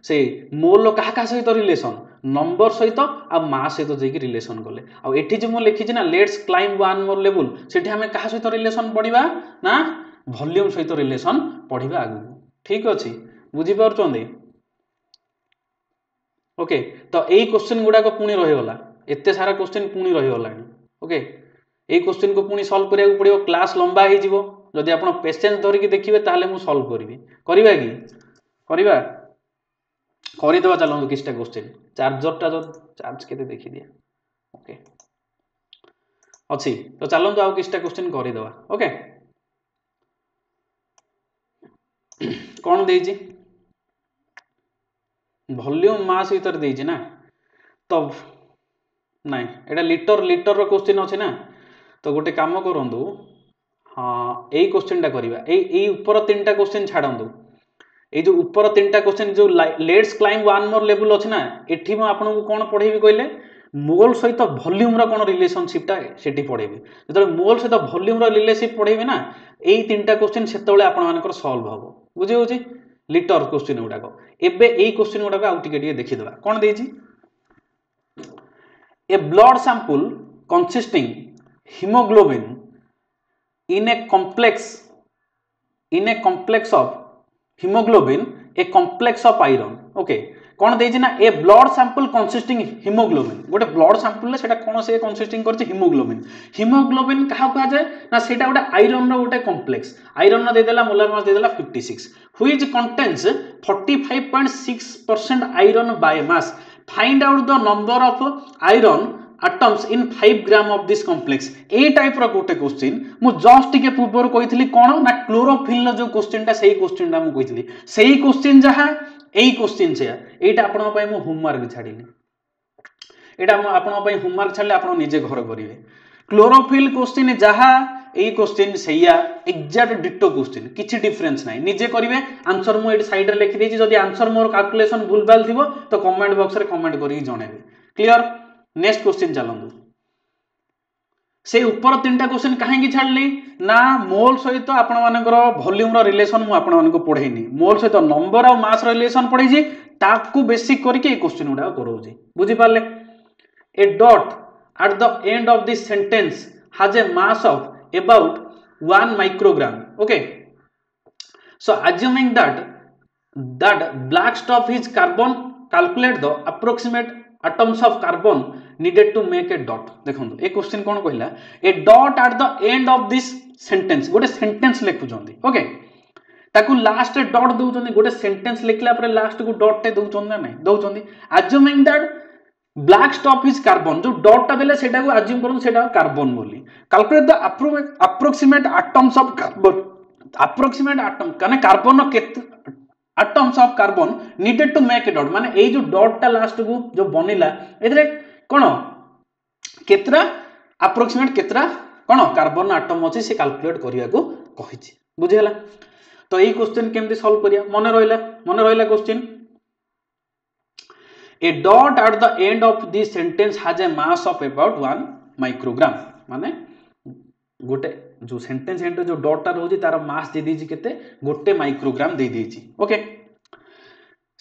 से मोल क्या सहित रिलेशन नंबर सहित आ मास सहित जाकि रिलेशन कले आ एठी जे मु लिखि ना let's climb one more level सेठी हमें क्या सहित रिलेशन पढ़िबा ना वॉल्यूम सहित रिलेशन पढ़िबा आगु ठीक अछि बुझी पारुछंदी ओके तो एई क्वेश्चन गुडा को पुणी रहि गला एते सारा क्वेश्चन पुणी रहि गलानी ओके एई क्वेश्चन को पुणी सॉल्व करिया को पड़िबो क्लास लंबा हे जिवो जदि आपण पेशेंस धरि कि देखिबे ताले मु सॉल्व करिवि करिबा कि करिबा करदेवा चलते किसटा क्वेश्चन चार्जरटा जो चार्ज के देखी दिया ओके अच्छी तो चलते आउ किसटा क्वेश्चन करदेवा ओके कौन देजी वॉल्यूम मास भीतर देजी ना तो नहीं एटा लिटर लिटर रो क्वेश्चन अच्छे ना तो गोटे काम करूँ हाँ यही क्वेश्चनटा करवा यही ऊपर तीन टा क्वेश्चन छाड़ू ये जो ऊपर तीन टा क्वेश्चन जो let's climb one more level अच्छे ना एठी मैं आपको कौन पढ़ेबी कहले मोल सहित वॉल्यूम रो कौन रिलेशनशिपटा सेठी पढ़ेबी जो मोल सहित वॉल्यूम रो रिलेशनशिप पढ़ेबी ना यही तीन टा क्वेश्चन सेतबेले आपनकर सॉल्व हबो बुझी होची लिटर क्वेश्चन गुडाक एबे एही क्वेश्चन गुडाक आउ टिके देखिदेबा कौन देजी a blood sample consisting hemoglobin in a complex of hemoglobin a complex of iron okay कौन देछि ना ए ब्लड सैंपल कंसिस्टिंग hemoglobin गोटे ब्लड सैंपल सेटा कोन से कंसिस्टिंग करछि hemoglobin hemoglobin कहा कहा जाय ना सेटा गोटे आयरन रो गोटे कॉम्प्लेक्स आयरन रो दे देला मोलर मास दे देला 56 which contains 45.6% iron biomass find out the number of iron atoms in 5 gram of this complex ए टाइप रो गोटे क्वेश्चन मु जस्ट टिके पूर्व कहितली कोन ना क्लोरोफिल जो क्वेश्चनटा सेही क्वेश्चनटा मु कहितली सेही क्वेश्चन जहा एई क्वेश्चन से एटा आपन पय मु होमवर्क छाडिली एटा मु आपन पय होमवर्क छाडले आपन निजे घर करिवे क्लोरोफिल क्वेश्चन जहा एई क्वेश्चन सेया एग्जैक्ट डिटो क्वेश्चन किछि डिफरेंस नाही निजे करिवे आंसर मु एटी साइड रे लिखि देछि जदि आंसर मोर कैलकुलेशन भूलभाल थिबो तो कमेंट बॉक्स रे कमेंट करि जणेबे क्लियर नेक्स्ट क्वेश्चन चलंदु से ऊपर तीन टा क्वेश्चन कहीं छाड़ली ना मोल सहित आपण मानकर वॉल्यूम रो रिलेशन मु आपण मानको पढेनी मोल सहित नंबर और मास रो रिलेशन पढेजी ताकू बेसिक करके ए क्वेश्चन उडा करौजी बुझी पाले ए dot at the end of this sentence has a mass of about 1 microgram. Okay, so assuming that black stuff is carbon, calculate the approximate atoms of carbon needed to make a dot. देखो ए question कौन कहला, a dot at the end of this sentence, गोटे sentence लिखुचंदी. Okay, ताकू last dot दउचंदी, गोटे sentence लिखला पर last co dot टे दउचंदी ना नहीं दउचंदी. assuming that black stuff is carbon, जो डॉट टा देले सेटा को अज्यूम करू सेटा कार्बन बोली. Calculate the approximate atoms of carbon, approximate atom कने कार्बन केते atoms of carbon needed to make a dot, माने ए जो डॉट टा लास्ट को जो बनिला एतरे कोन केतरा अप्रोक्सीमेट केतरा कोन कार्बन एटम अछि से कैलकुलेट करिया को कहिछि. बुझियला. तो एई क्वेश्चन केमति सॉल्व करिया, मने रहिला question. A dot at the end of this sentence has a mass of about 1 microgram. माने गोटे जो सेंटेंस एंड जो डॉट टा रहउची तार मास दे दीची केते गोटे माइक्रोग्राम दे दीची. ओके,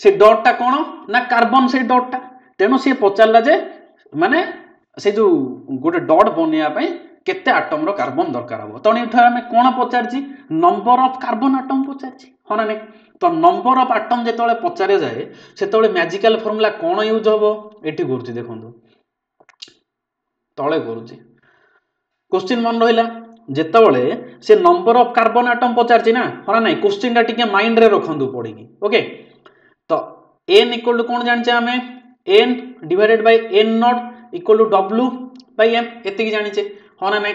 से डॉट टा कोन ना कार्बन, से डॉट टा तेनो से पचारला जे माने से जो गोटे डॉट बनिया पई केते एटम रो कार्बन दरकार हबो. तणी उठा हमें कोन पचारची, नंबर ऑफ कार्बन एटम पचारची. होना नै, तो नंबर ऑफ एटम जेतोले पचारे जाए सेतोले मैजिकल फार्मूला कोन यूज हबो एठी गुरुची. देखंतु तळे गुरुची क्वेश्चन मन रहिला, जेतोले से नंबर ऑफ कार्बन एटम पचारची ना. होना नै, क्वेश्चन टा टिके माइंड रे रखंतु पडिकी. ओके, तो n इक्वल टू कोन जानचे हमें, n divided by n not equal to w by m, एतिकी जानिचे. होना नै,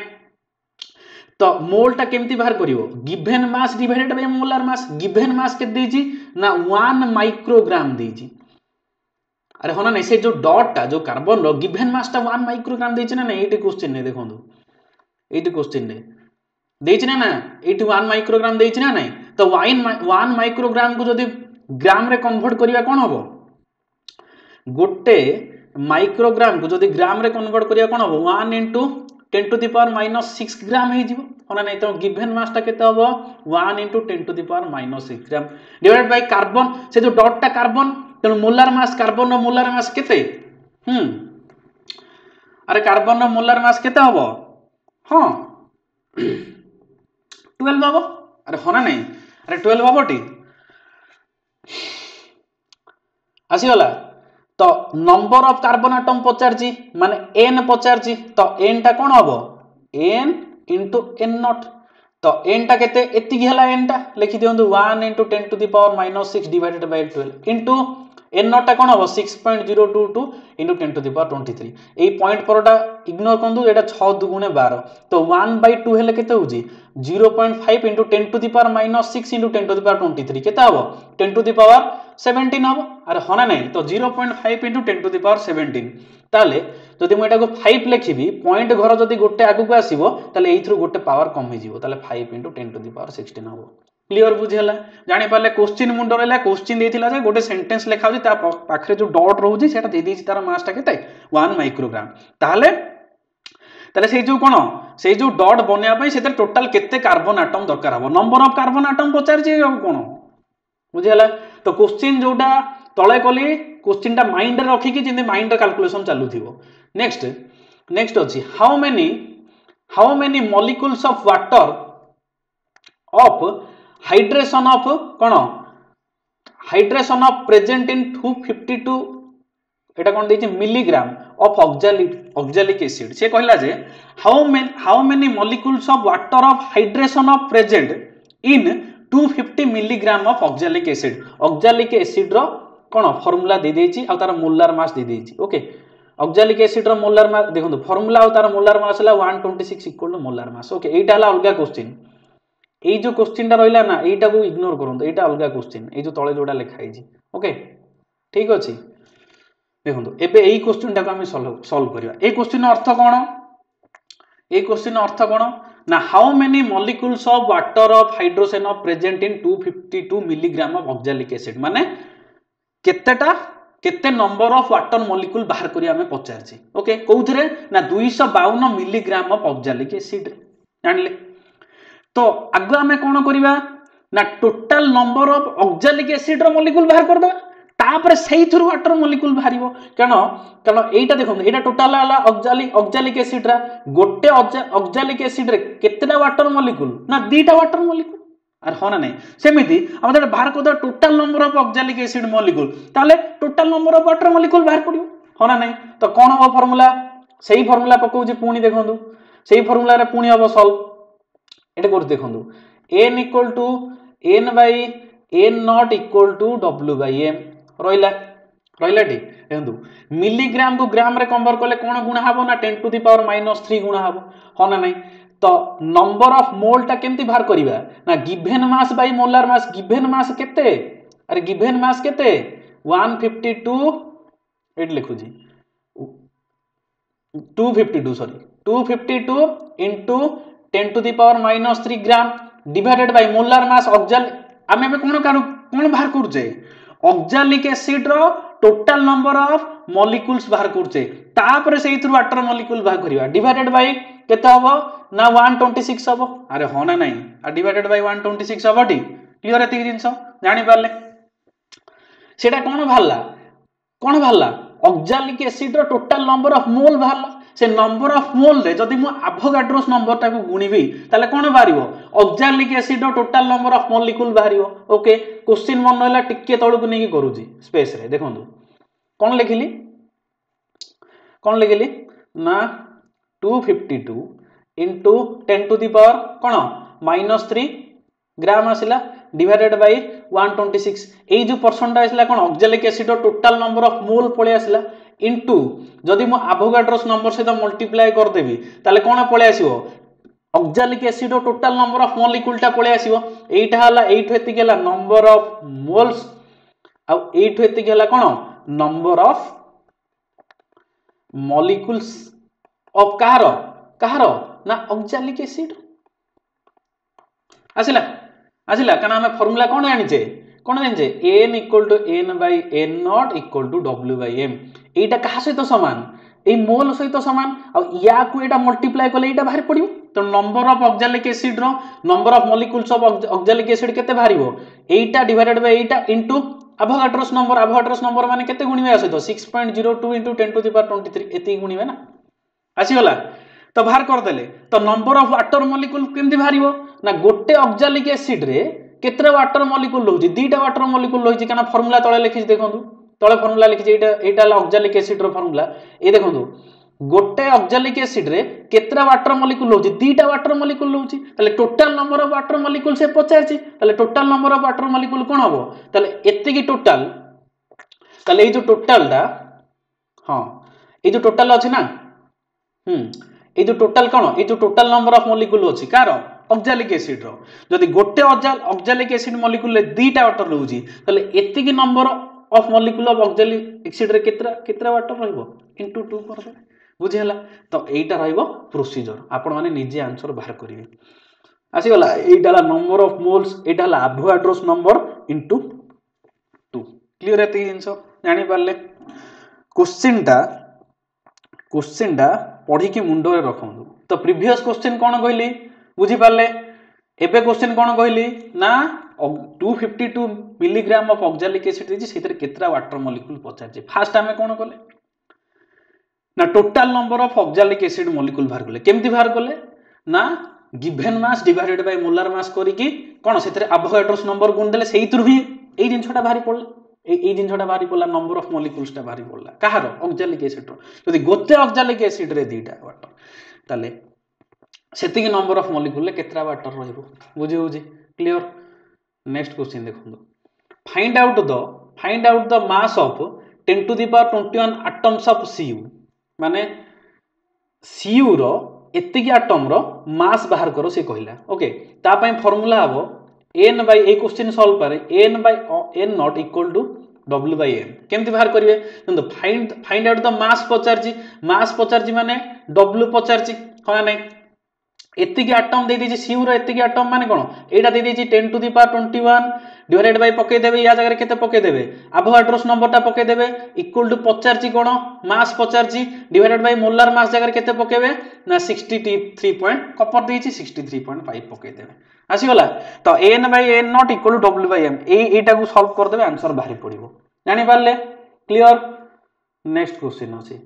तो मोल टा केमती बाहर करिवो, given mass divided by molar mass. Given mass के देजी ना 1 माइक्रोग्राम देजी. अरे होना नै, से जो डॉट टा जो कार्बन रो गिवन मास टा 1 माइक्रोग्राम देछि ना. एटी क्वेश्चन ने देखंतु, एटी क्वेश्चन ने देछि ना, एटी 1 माइक्रोग्राम देछि ना नै. तो 1 माइक्रोग्राम को जदी ग्राम रे कन्वर्ट करिया कोन हबो, गोटे माइक्रोग्राम को जदी ग्राम रे कन्वर्ट करिया कोन हबो, 1 into 10 to the power minus 6 ग्राम हे जीवो. होना नै, तो गिवन मास टा केते हबो 1 into 10 to the power minus 6 gram divided by carbon. से जो डॉट टा कार्बन, तेनु मोलार मास, कार्बन रो मोलार मास केते, अरे कार्बन रो मोलार मास केते हबो, हां 12 हबो. अरे होना नै, अरे 12 हबो टी आसी गला. तो नंबर ऑफ कार्बन एटम पचारची माने n पचारची, तो n टा कोन हबो, n into n नॉट. तो n टा केते एति की हला, n टा लिखि दियंतु 1 into 10 to the power minus 6 divided by 12 into n not टा कोन हबो 6.022 into 10 to the power 23. एई पॉइंट परटा इग्नोर करंतु, एटा 6 दुगुणे 12. तो 1/2 हेले केते होजी 0.5 into 10 to the power minus 6 into 10 to the power 23 केते हबो 10 to the power 17 हबो. अरे होना नै, तो 0.5 into 10 to the power 17. ताले जदि मु एटा को 5 लिखिबी, पॉइंट घर जदि गोटे आगु को आसीबो ताले एइथरु गोटे पावर कम हे जीवो, ताले 5 into 10 to the power 16 हबो. क्लियर बुझियला, जानि पाले. क्वेश्चन मुंडो रहला, क्वेश्चन देथिला जे गोटे सेंटेंस लिखा होजी, ता पाखरे जो डॉट रहउजी सेटा दे देछि तार मास टा केते 1 माइक्रोग्राम. ताले से जो कोन से जो डॉट बनिया पई सेते टोटल केते कार्बन एटम दरकार हबो, नंबर ऑफ कार्बन एटम पचारछि कोन. बुझियला. तो क्वेश्चन जोटा तळे कली, क्वेश्चन टा माइंड रे रखी कि जिंदे माइंड रे कैलकुलेशन चालू थिबो. नेक्स्ट अछि, how many molecules of water of hydration of cone, hydration of present इन 252 एटा कोन देछि मिलीग्राम ऑफ ऑक्सैलिक एसिड. से कहला जे how many molecules of water of hydration of present in 250 milligram of oxalic acid. Oxalic acid रो कोन formula दे देछि आ तार मोलार मास दे देछि. ओके, ऑक्सैलिक एसिड रो मोलार मास देखंतु, फार्मूला आ तार मोलार मास हला 126 equal to molar mass. Okay, एटा हला अलगा क्वेश्चन. एई जो क्वेश्चन टा रहिला ना, एटा को इग्नोर करंतु, एटा अलगा क्वेश्चन. एई जो तळे जोडा लिखा हिजी. ओके, ठीक अछि. देखंतु एबे एई क्वेश्चन टा को हम सॉल्व करिवा. ए क्वेश्चन अर्थ कोन, ए क्वेश्चन अर्थ कोन ना, how many molecules of water of hydrogen of present in 252 milligram of oxalic acid. माने केते नंबर ऑफ वाटर मॉलिक्यूल बाहर करिया हमें पचारछि. ओके, कोउथरे ना 252 मिलीग्राम ऑफ ऑक्सैलिक एसिड जानले. तो आगु हमें कोन करिवा ना, total number of oxalic acid रो मॉलिक्यूल बाहर कर दबा. तापर सेई थ्रू वाटर मॉलिक्यूल बाहरिबो कारण एटा देखो एटा टोटल हला ऑक्सैलिक एसिड रा गोटे ऑक्सैलिक एसिड रे केतेटा वाटर मॉलिक्यूल ना दीटा वाटर मॉलिक्यूल अरे हाँ ना नहीं सेमिति हम तो बाहर कर total number of oxalic acid molecule ताले total number of water molecule बाहर पड़ियो हाँ ना नहीं तो कौन हम फार्मूला सेही फार्मूला पकाउची पुणी देखंतु सेही फार्मूला रे पुणी हम सॉल्व एटा कर देखंतु n equal to n bye n not equal to w by m रहिला रहिला टी देखंतु मिलीग्राम को ग्राम रे कन्वर्ट करले कोन गुणा हबो ना 10 टू द पावर -3 गुणा हबो हाँ ना नहीं तो नंबर ऑफ मोल टा केमती बाहर करिवा ना given mass by molar mass given mass केते अरे गिवन मास केते 152 एट लिखु जी 252 sorry 252 into 10 to the power -3 gram divided by molar mass ऑक्सैल आमे बे कोन बाहर करजे ऑक्सैलिक एसिड रो टोटल नंबर ऑफ मॉलिक्यूल्स बाहर करजे तापर सेही थ्रू वाटर मॉलिक्यूल बाहर करिवा डिवाइडेड बाय केते हबो ना 126 हबो अरे हो ना नहीं आ डिवाइडेड बाय 126 हबो टी क्लियर एति जिंस जानि पारले सेटा कोन भारला ऑक्सैलिक एसिड रो टोटल नंबर ऑफ मोल भारला से नंबर ऑफ मोल रे जदि मु एवोगाड्रोस नंबर टाको गुणिबी ताले कोन बारिबो ऑक्सैलिक एसिड रो टोटल नंबर ऑफ मॉलिक्यूल बारिबो ओके क्वेश्चन मन होला टिके तळकु नेकी करूजी स्पेस रे देखंतु कोन लिखिली ना 252 into 10 to the power कोन -3 ग्राम आसिला डिवाइडेड बाय 126 एई जो परसेंटेज आसिला कोन ऑक्सैलिक एसिड रो टोटल नंबर ऑफ मोल पळे आसिला इनटू जदि मु एवोगाड्रोस नंबर सहित मल्टीप्लाई कर देबी ताले कोन पळे आसीबो ऑक्सैलिक एसिड रो टोटल नंबर ऑफ मॉलिक्यूल टा पळे आसीबो एइटा हला एइठो एतिक हला नंबर ऑफ मोल्स आ एइठो एतिक हला कोन नंबर ऑफ मॉलिक्यूल्स ऑफ कहारो ना ऑक्सैलिक एसिड आसिला कारण हमें फार्मूला कोन जानिचे n equal to n bye n not equal to w by m एटा कहा सहित समान ए मोल सहित समान आ या को एटा मल्टीप्लाई करले एटा बाहर पडियो तो नंबर ऑफ ऑक्सैलिक एसिड रो number of molecules of oxalic acid केते बाहरिबो एटा डिवाइडेड बाय एटा इनटू एवोगाड्रोस नंबर माने केते गुणिबे आसतो 6.02 into 10 to the power 23 एति गुणिबे ना आसी गला तो बाहर कर देले तो नंबर ऑफ वाटर मॉलिक्यूल केमती बाहरिबो ना गोटे ऑक्सैलिक एसिड रे केतरे वाटर मॉलिक्यूल होउची दीटा वाटर मॉलिक्यूल होइची काना फार्मूला तळे लिखिस देखंतु तळे फार्मूला लिखिस एटा ऑक्सैलिक एसिड रो फार्मूला ए देखंतु गोटे ऑक्सैलिक एसिड रे केतरा वाटर मॉलिक्यूल होउची दीटा वाटर मॉलिक्यूल होउची तले total number of water molecule से पचारची तले total number of water molecule कोन हबो तले एत्ते की टोटल तले ए जो टोटल दा हां ए जो टोटल अछि ना ए जो टोटल कोन ए जो टोटल नंबर ऑफ मॉलिक्यूल अछि कार ऑक्सैलिक एसिड रो जदि गोटे ऑक्सैलिक एसिड मॉलिक्यूल ले दीटा वाटर रहउची तले एत्ते की number of molecule of oxalic acid रे केतरा वाटर रहइबो इनटू 2 कर दे बुझिहला तो एटा रहइबो प्रोसीजर आपण माने निजे आंसर बाहर करिवे आसी गला एटा number of moles Etah La Avogadro's number into 2 clear एति जिंस जानि पारले क्वेश्चन टा पढ़ी के मुंडो रे रखंदु तो प्रीवियस क्वेश्चन कोन कहली बुझी पारले एबे क्वेश्चन कोन कहली ना 252 मिलीग्राम ऑफ ऑक्सैलिक एसिड दिछि सेतरे केतरा वाटर मॉलिक्यूल पचार फास्ट हमें कोन करले ना total number of oxalic acid molecule बाहर करले केमती बाहर करले ना given mass divided by molar mass करिकि कोन सेतरे एवोगाड्रोस नंबर गुण देले सेहितुर भी एई जिंसटा बाहरी पड़ला एई जिंसटा बाहरी पड़ला नंबर ऑफ मॉलिक्यूल्स टा बाहरी पड़ला कहारो ऑक्सैलिक एसिड रो यदि गोटे ऑक्सैलिक एसिड रे दीटा वाटर ताले सेतिक नंबर ऑफ मॉलिक्यूल ले केतरा वाटर रहइबो बुझी होजी क्लियर नेक्स्ट क्वेश्चन देखंदो find out the mass of 10 to the power 21 atoms of Cu माने Cu रो एतिकी एटम रो मास बाहर करो से कहला ओके ता पई फार्मूला हबो n by a question solve करे n bye n not equal to w by m केमती बाहर करिवे तो फाइंड आउट द मास पचारजी माने w पचारजी कोना नै एतिकी एटम दे दीची Cu रो एतिकी एटम माने कोन एटा दे दीची 10 to the power 21 divided by पके देबे या जगह केते पके देबे एवोगाड्रोस नंबर टा पके देबे इक्वल टू पचारची कोन मास पचारची डिवाइडेड बाय मोलार मास जगह केते पकेबे ना 63 पॉइंट कपर देची 63.5 पके देबे आसी गला तो n bye n not equal to w by m एटा को सॉल्व कर देबे आंसर बाहरी पड़िबो जानी पारले क्लियर नेक्स्ट क्वेश्चन अछि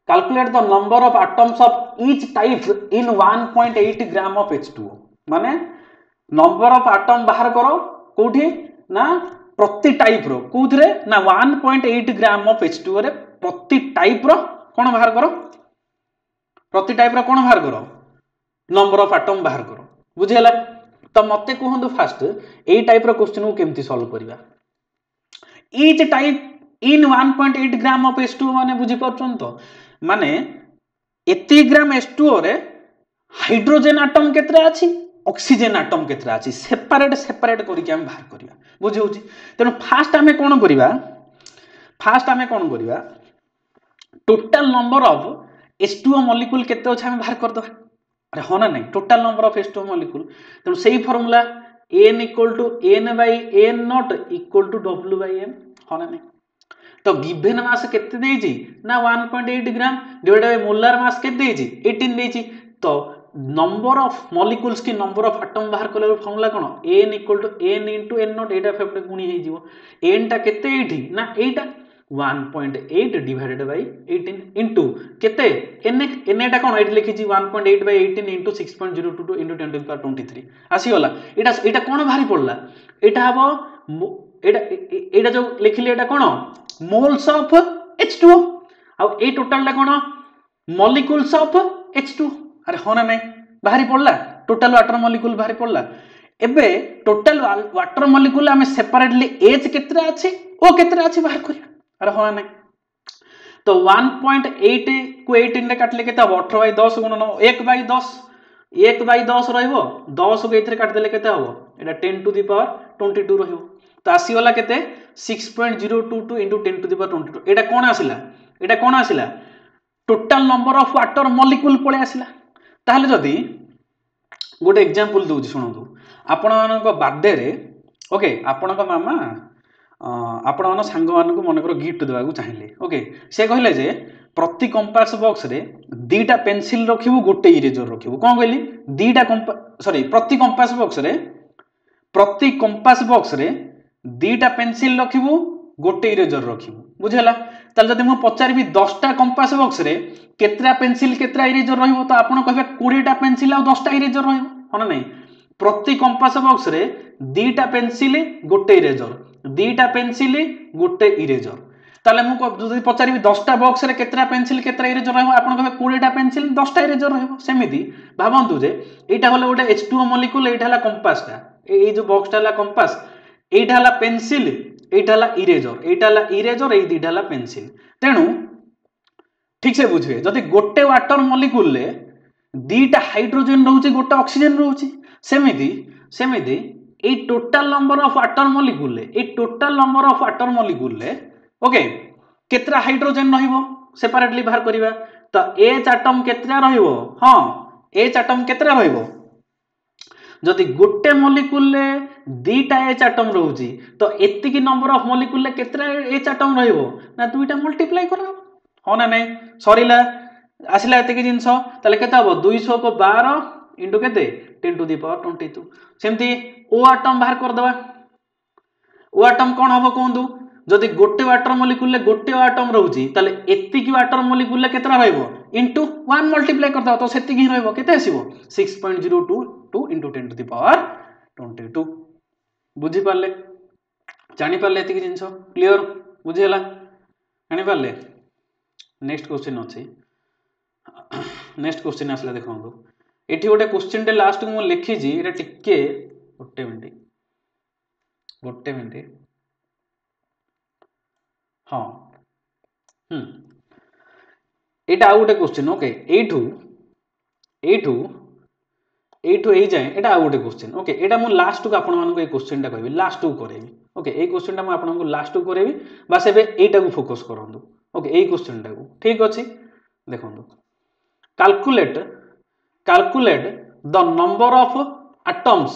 calculate the number of atoms of each type in 1.8 gram of H2O माने नंबर ऑफ एटम बाहर करो कोठी ना प्रति टाइप रो कोथरे ना 1.8 ग्राम ऑफ H2O रे प्रति टाइप रो कोन बाहर करो प्रति टाइप रो कोन बाहर करो नंबर ऑफ एटम बाहर करो बुझियला तो मते कहंदु फास्ट एई टाइप रो क्वेश्चन को केमती सॉल्व करबा each type in 1.8 gram of H2O माने बुझि परछन तो माने एती ग्राम H2O रे हाइड्रोजन एटम केतरा अछि ऑक्सीजन एटम केतरा अछि सेपरेट सेपरेट करि के हम बाहर करिया बुझि होछि तेनो फास्ट हमें कोन करिबा total number of H2O molecule केते अछि हम बाहर कर दबा अरे होना नहीं total number of H2O molecule तेनो सेही formula n = n by n not equal to w by m होना नहीं तो गिवन मास केते देजी ना 1.8 gram divide by molar mass केते देजी 18 देजी तो नंबर ऑफ मॉलिक्यूल्स की नंबर ऑफ एटम बाहर करले formula cone n = n * n not Etah factor गुणी हे जीवो n टा केते एठी ना एटा 1.8 डिवाइडेड बाय 18 इनटू केते n एटा कोन एठी लिखि जी 1.8 by 18 into 6.022 into 10 to the power 23 आसी होला एटा कोन भारी पड़ला एटा हबो एटा जो लिखिले एटा कोन मोल्स ऑफ H2O आ ए टोटल ला कोन मॉलिक्यूल्स ऑफ H2O अरे होना नहीं बाहरी पड़ला टोटल वाटर मॉलिक्यूल बाहरी पड़ला एबे टोटल वाटर मॉलिक्यूल हमें सेपरेटली H केतरा अछि O केतरा अछि बाहर करिया अरे होना नहीं तो 1.8 को 18 रे काटले केते 18 by 10 गुणन 1 by 10 रहइबो 10 को एथरे काट देले केते हबो एटा 10 to the power 22 रहइबो तो आसी वाला केते 6.022 into 10 to the power 22 एटा कोन आसिला total number of water molecule पळे आसिला ताहले जदी गोटे एग्जांपल दोउ सुनंतु आपण मानक बर्थडे रे ओके आपणक मामा आपण मान सांग मान को मन कर गिफ्ट देवा को चाहिए ओके से कहले जे प्रति कंपास बॉक्स रे दीटा पेंसिल रखिबु गोटे इरेजर रखिबु कोन कहली दीटा प्रति कंपास बॉक्स रे दीटा पेंसिल रखिबु गोटे इरेजर रखिबु बुझेला ताले जदी मु पचारबी 10 टा कंपास बॉक्स रे केतरा पेंसिल केतरा इरेजर रहइबो तो आपण कहबे 20 टा पेंसिल आ 10 टा इरेजर रहइबो होना नहीं प्रति कंपास बॉक्स रे दीटा पेंसिल गोटे इरेजर दीटा पेंसिल गोटे इरेजर ताले मु जदी पचारबी 10 टा बॉक्स रे केतरा पेंसिल केतरा इरेजर रहइबो आपण कहबे 20 टा पेंसिल 10 टा इरेजर रहइबो सेमिति भाबंतु जे एटा होला गोटे H2O मॉलिक्यूल एटा होला कंपास टा ए जो बॉक्स टा होला कंपास एटा होला पेंसिल एटा होला इरेजर ए दीटा होला पेंसिल तेनु ठीक से बुझिए जदी गोटे वाटर मॉलिक्यूल ले दीटा हाइड्रोजन रहउची गोटे ऑक्सीजन रहउची सेमिति ए total number of water molecule ले ओके केतरा हाइड्रोजन रहिबो सेपरेटली बाहर करिबा तो H एटम केतरा रहिबो हां H एटम केतरा रहिबो जदि गोटे मॉलिक्यूल ले दीटा H एटम रहउची तो एति की नंबर ऑफ मॉलिक्यूल ले केतरा H एटम रहिबो ना दुईटा मल्टीप्लाई करा हो ना नहीं सरीला आसिला एति की जिंस ताले केते हबो 200 को 12 इनटू केते 10 टू द पावर 22 सेमती O एटम बाहर कर दबा O एटम कोन हबो कोंदु जदि गोटे वाटर मॉलिक्यूल ले गोटे एटम रहउची ताले एति की वाटर मॉलिक्यूल ले केतरा रहइबो इनटू 1 मल्टीप्लाई करता तो सेति की रहइबो केते आसीबो 6.022 into 10 to the power 22 बुझी पारले जानि पारले एति की जिंस क्लियर बुझी हला जानि पारले नेक्स्ट क्वेश्चन अछि नेक्स्ट क्वेश्चन आसला देखंतु एठी गोटे क्वेश्चन टे लास्ट को मु लिखि जी एटा टिके गोटे मिनिट हां एटा आ गोटे क्वेश्चन ओके एठू ए जाए एटा आ गोटे क्वेश्चन ओके एटा मु लास्ट को आपण मानको ए क्वेश्चन टा कहबी लास्ट को करेबी ओके ए क्वेश्चन टा मु आपण को लास्ट को करेबी बस एबे एटा को फोकस करंतु ओके ए क्वेश्चन टा को ठीक अछि देखंतु calculate the number of atoms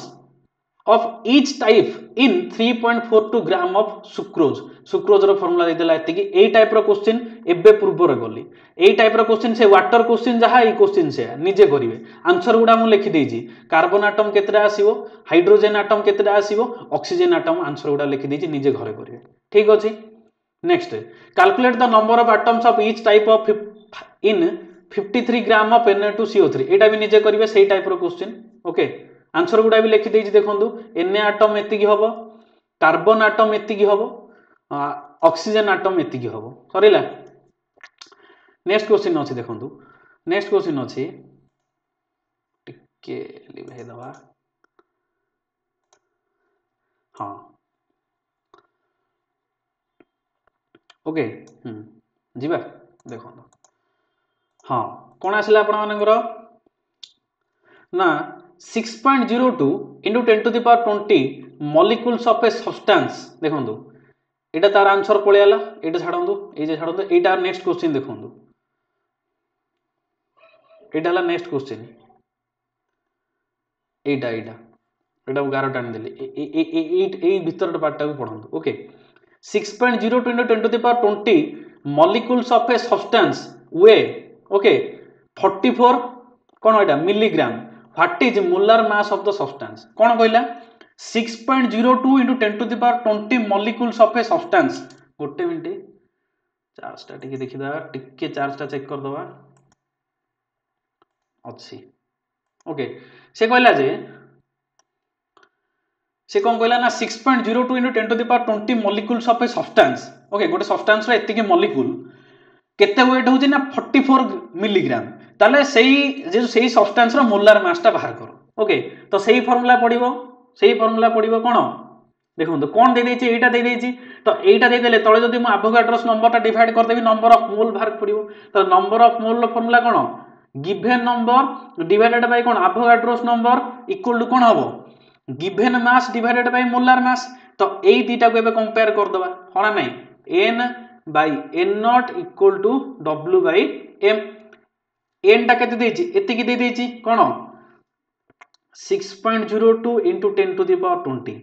of each type in 3.42 gram of sucrose sucrose रो फॉर्मूला देला एति कि ए टाइप रो क्वेश्चन एबे पूर्व रे गली ए टाइप रो क्वेश्चन से वाटर क्वेश्चन जहा ए क्वेश्चन से निजे करिवे आंसर गुडा मु लिखि देजी कार्बन एटम केतरा आसीबो हाइड्रोजन एटम केतरा आसीबो ऑक्सीजन एटम आंसर गुडा लिखि देजी निजे घरे करिवे ठीक अछि next calculate the number of atoms of each type of in 53 gram of Na2CO3 एटा भी निजे करिवे सेही टाइप रो क्वेश्चन ओके आंसर गुडा भी लिखि देजी देखंतु Na एटम एति कि हबो कार्बन एटम एति कि हबो ऑक्सीजन एटम एति कि हबो सरीला नेक्स्ट क्वेश्चन अछि देखंतु नेक्स्ट क्वेश्चन अछि टिके लिभे दवा हां ओके जीवा देखंतु हां कोन आसिला आपण मानकर ना 6.02 into 10 to the power 20 molecules of a substance देखंतु एटा तार आंसर पळेला एटा छाडंतु ए जे छाडंतु एटा नेक्स्ट क्वेश्चन देखंतु एटा हला नेक्स्ट क्वेश्चन एटा एटा एटा गारो टाइम देली ए भीतर पार्टटा को पढंतु okay 6.02 into 10 to the power 20 molecules of a substance weigh okay 44 कोन एटा milligram what is molar mass of the substance कोन कहला 6.02 into 10 to the power 20 molecules of a substance गोटे minute charge टा टिके देखिदा टिके चार्ज टा चेक कर दवा अछि ओके से कहला जे से कोन कहला ना 6.02 into 10 to the power 20 molecules of a substance okay गोटे सब्सटेंस रो एति के मॉलिक्यूल केते वेट होची ना 44 मिलीग्राम ताले सेही सब्सटेंस रो मोलार मास टा बाहर करो ओके तो सेही फार्मूला पडिबो कोन देखो कोन दे देछि एटा दे देछि तो एटा दे देले तळे जदि म एवोगाड्रोस नंबर टा डिवाइड कर देबी नंबर ऑफ मोल बाहर पडिबो तो नंबर ऑफ मोल रो फार्मूला कोन गिवन नंबर डिवाइडेड बाय कोन एवोगाड्रोस नंबर इक्वल टू कोन हबो given mass divided by molar mass तो एई दीटा को एबे कंपेयर कर दबा होना नै n by n naught equal to w by m n टा केते देछि एति कि दे देछि कोन 6.02 into 10 to the power 20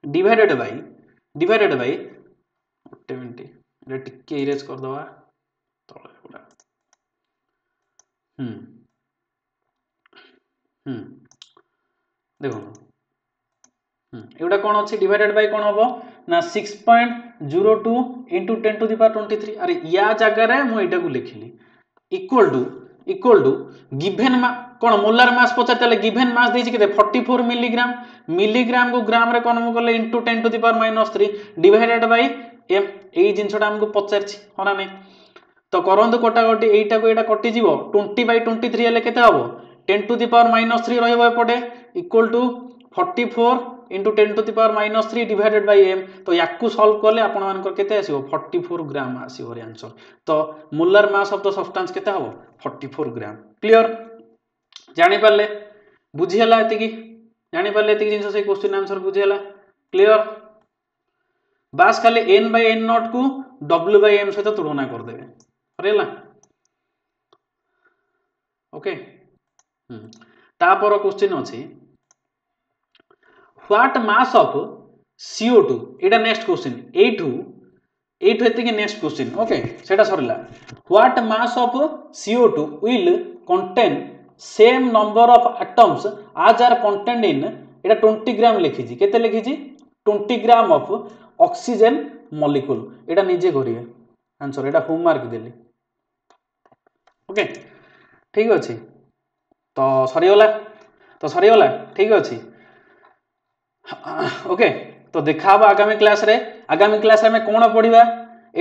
divided by ओटे मिनिट रे टिके इरेज कर दवा तळे गुडा देखो एटा कोन अछि डिवाइडेड बाय कोन हबो ना 6.02 into 10 to the power 23 अरे या जगह रे मु एटा को लिखिली इक्वल टू गिवन कोन मोलार मास पचारतले गिवन मास देछि केते 44 मिलीग्राम को ग्राम रे कोन करले into 10 to the power -3 divided by m एई जिंसटा हमको पचारछि होना नै तो करंतु कोटाकोटी एटा को एटा कटि जीवो 20/23 हेले केते हबो 10 to the power -3 रहइबो एपटे equal to 44 into 10 to the power -3 divided by m तो याकू सॉल्व करले आपण मानकर केते आसीबो 44 ग्राम आसीबो रे आंसर तो molar mass of the substance केते हबो 44 ग्राम क्लियर जानि पारले बुझी हला एति की जानि पारले एति जिंस से क्वेश्चन आंसर बुझी हला क्लियर बास खाली n by n नॉट को w by m सहित तुलना कर देबे अरेला ओके तापर क्वेश्चन अछि what mass of CO2 Etah next question एठू एति के नेक्स्ट क्वेश्चन ओके सेटा सरला what mass of CO2 will contain same number of atoms as are contained in एटा 20 ग्राम लिखि छी केते लिखि छी 20 ग्राम ऑफ ऑक्सीजन मॉलिक्यूल एटा निजे करिए आंसर एटा होमवर्क देली ओके ठीक अछि तो सरीगला ठीक अछि ओके तो देखा आगामी क्लास रे हमें कोन पढिबा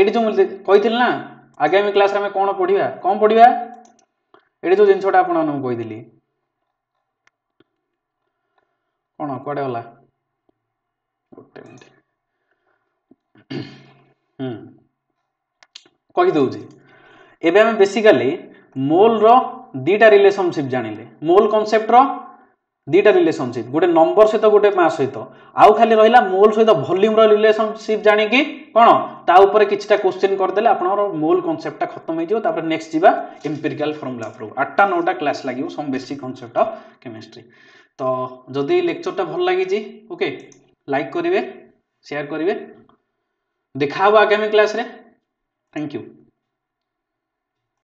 एडी जो कहिथिल ना आगामी क्लास रे हमें कोन पढिबा एडी जो जिंसटा आपण न कहि दिली कोन कोडे होला ओटे मिनिट कहि दउजी एबे हम बेसिकली मोल रो दीटा रिलेशनशिप जानिले मोल कांसेप्ट रो दीटा रिलेशनशिप गोटे नंबर सहित गोटे मास सहित आउ खाली रहिला मोल सहित वॉल्यूम रो रिलेशनशिप जानि कि कोन ता ऊपर किछटा क्वेश्चन कर देले आपनर मोल कांसेप्ट ता खत्म हो जिवो तापर नेक्स्ट जीवा एम्पिरिकल फार्मूला पर 8टा 9टा क्लास लागिवो some basic concept of chemistry तो जदि लेक्चरटा भल लगी ओके लाइक करेंगे शेयर करेंगे देखा आगामी क्लास रे थैंक यू।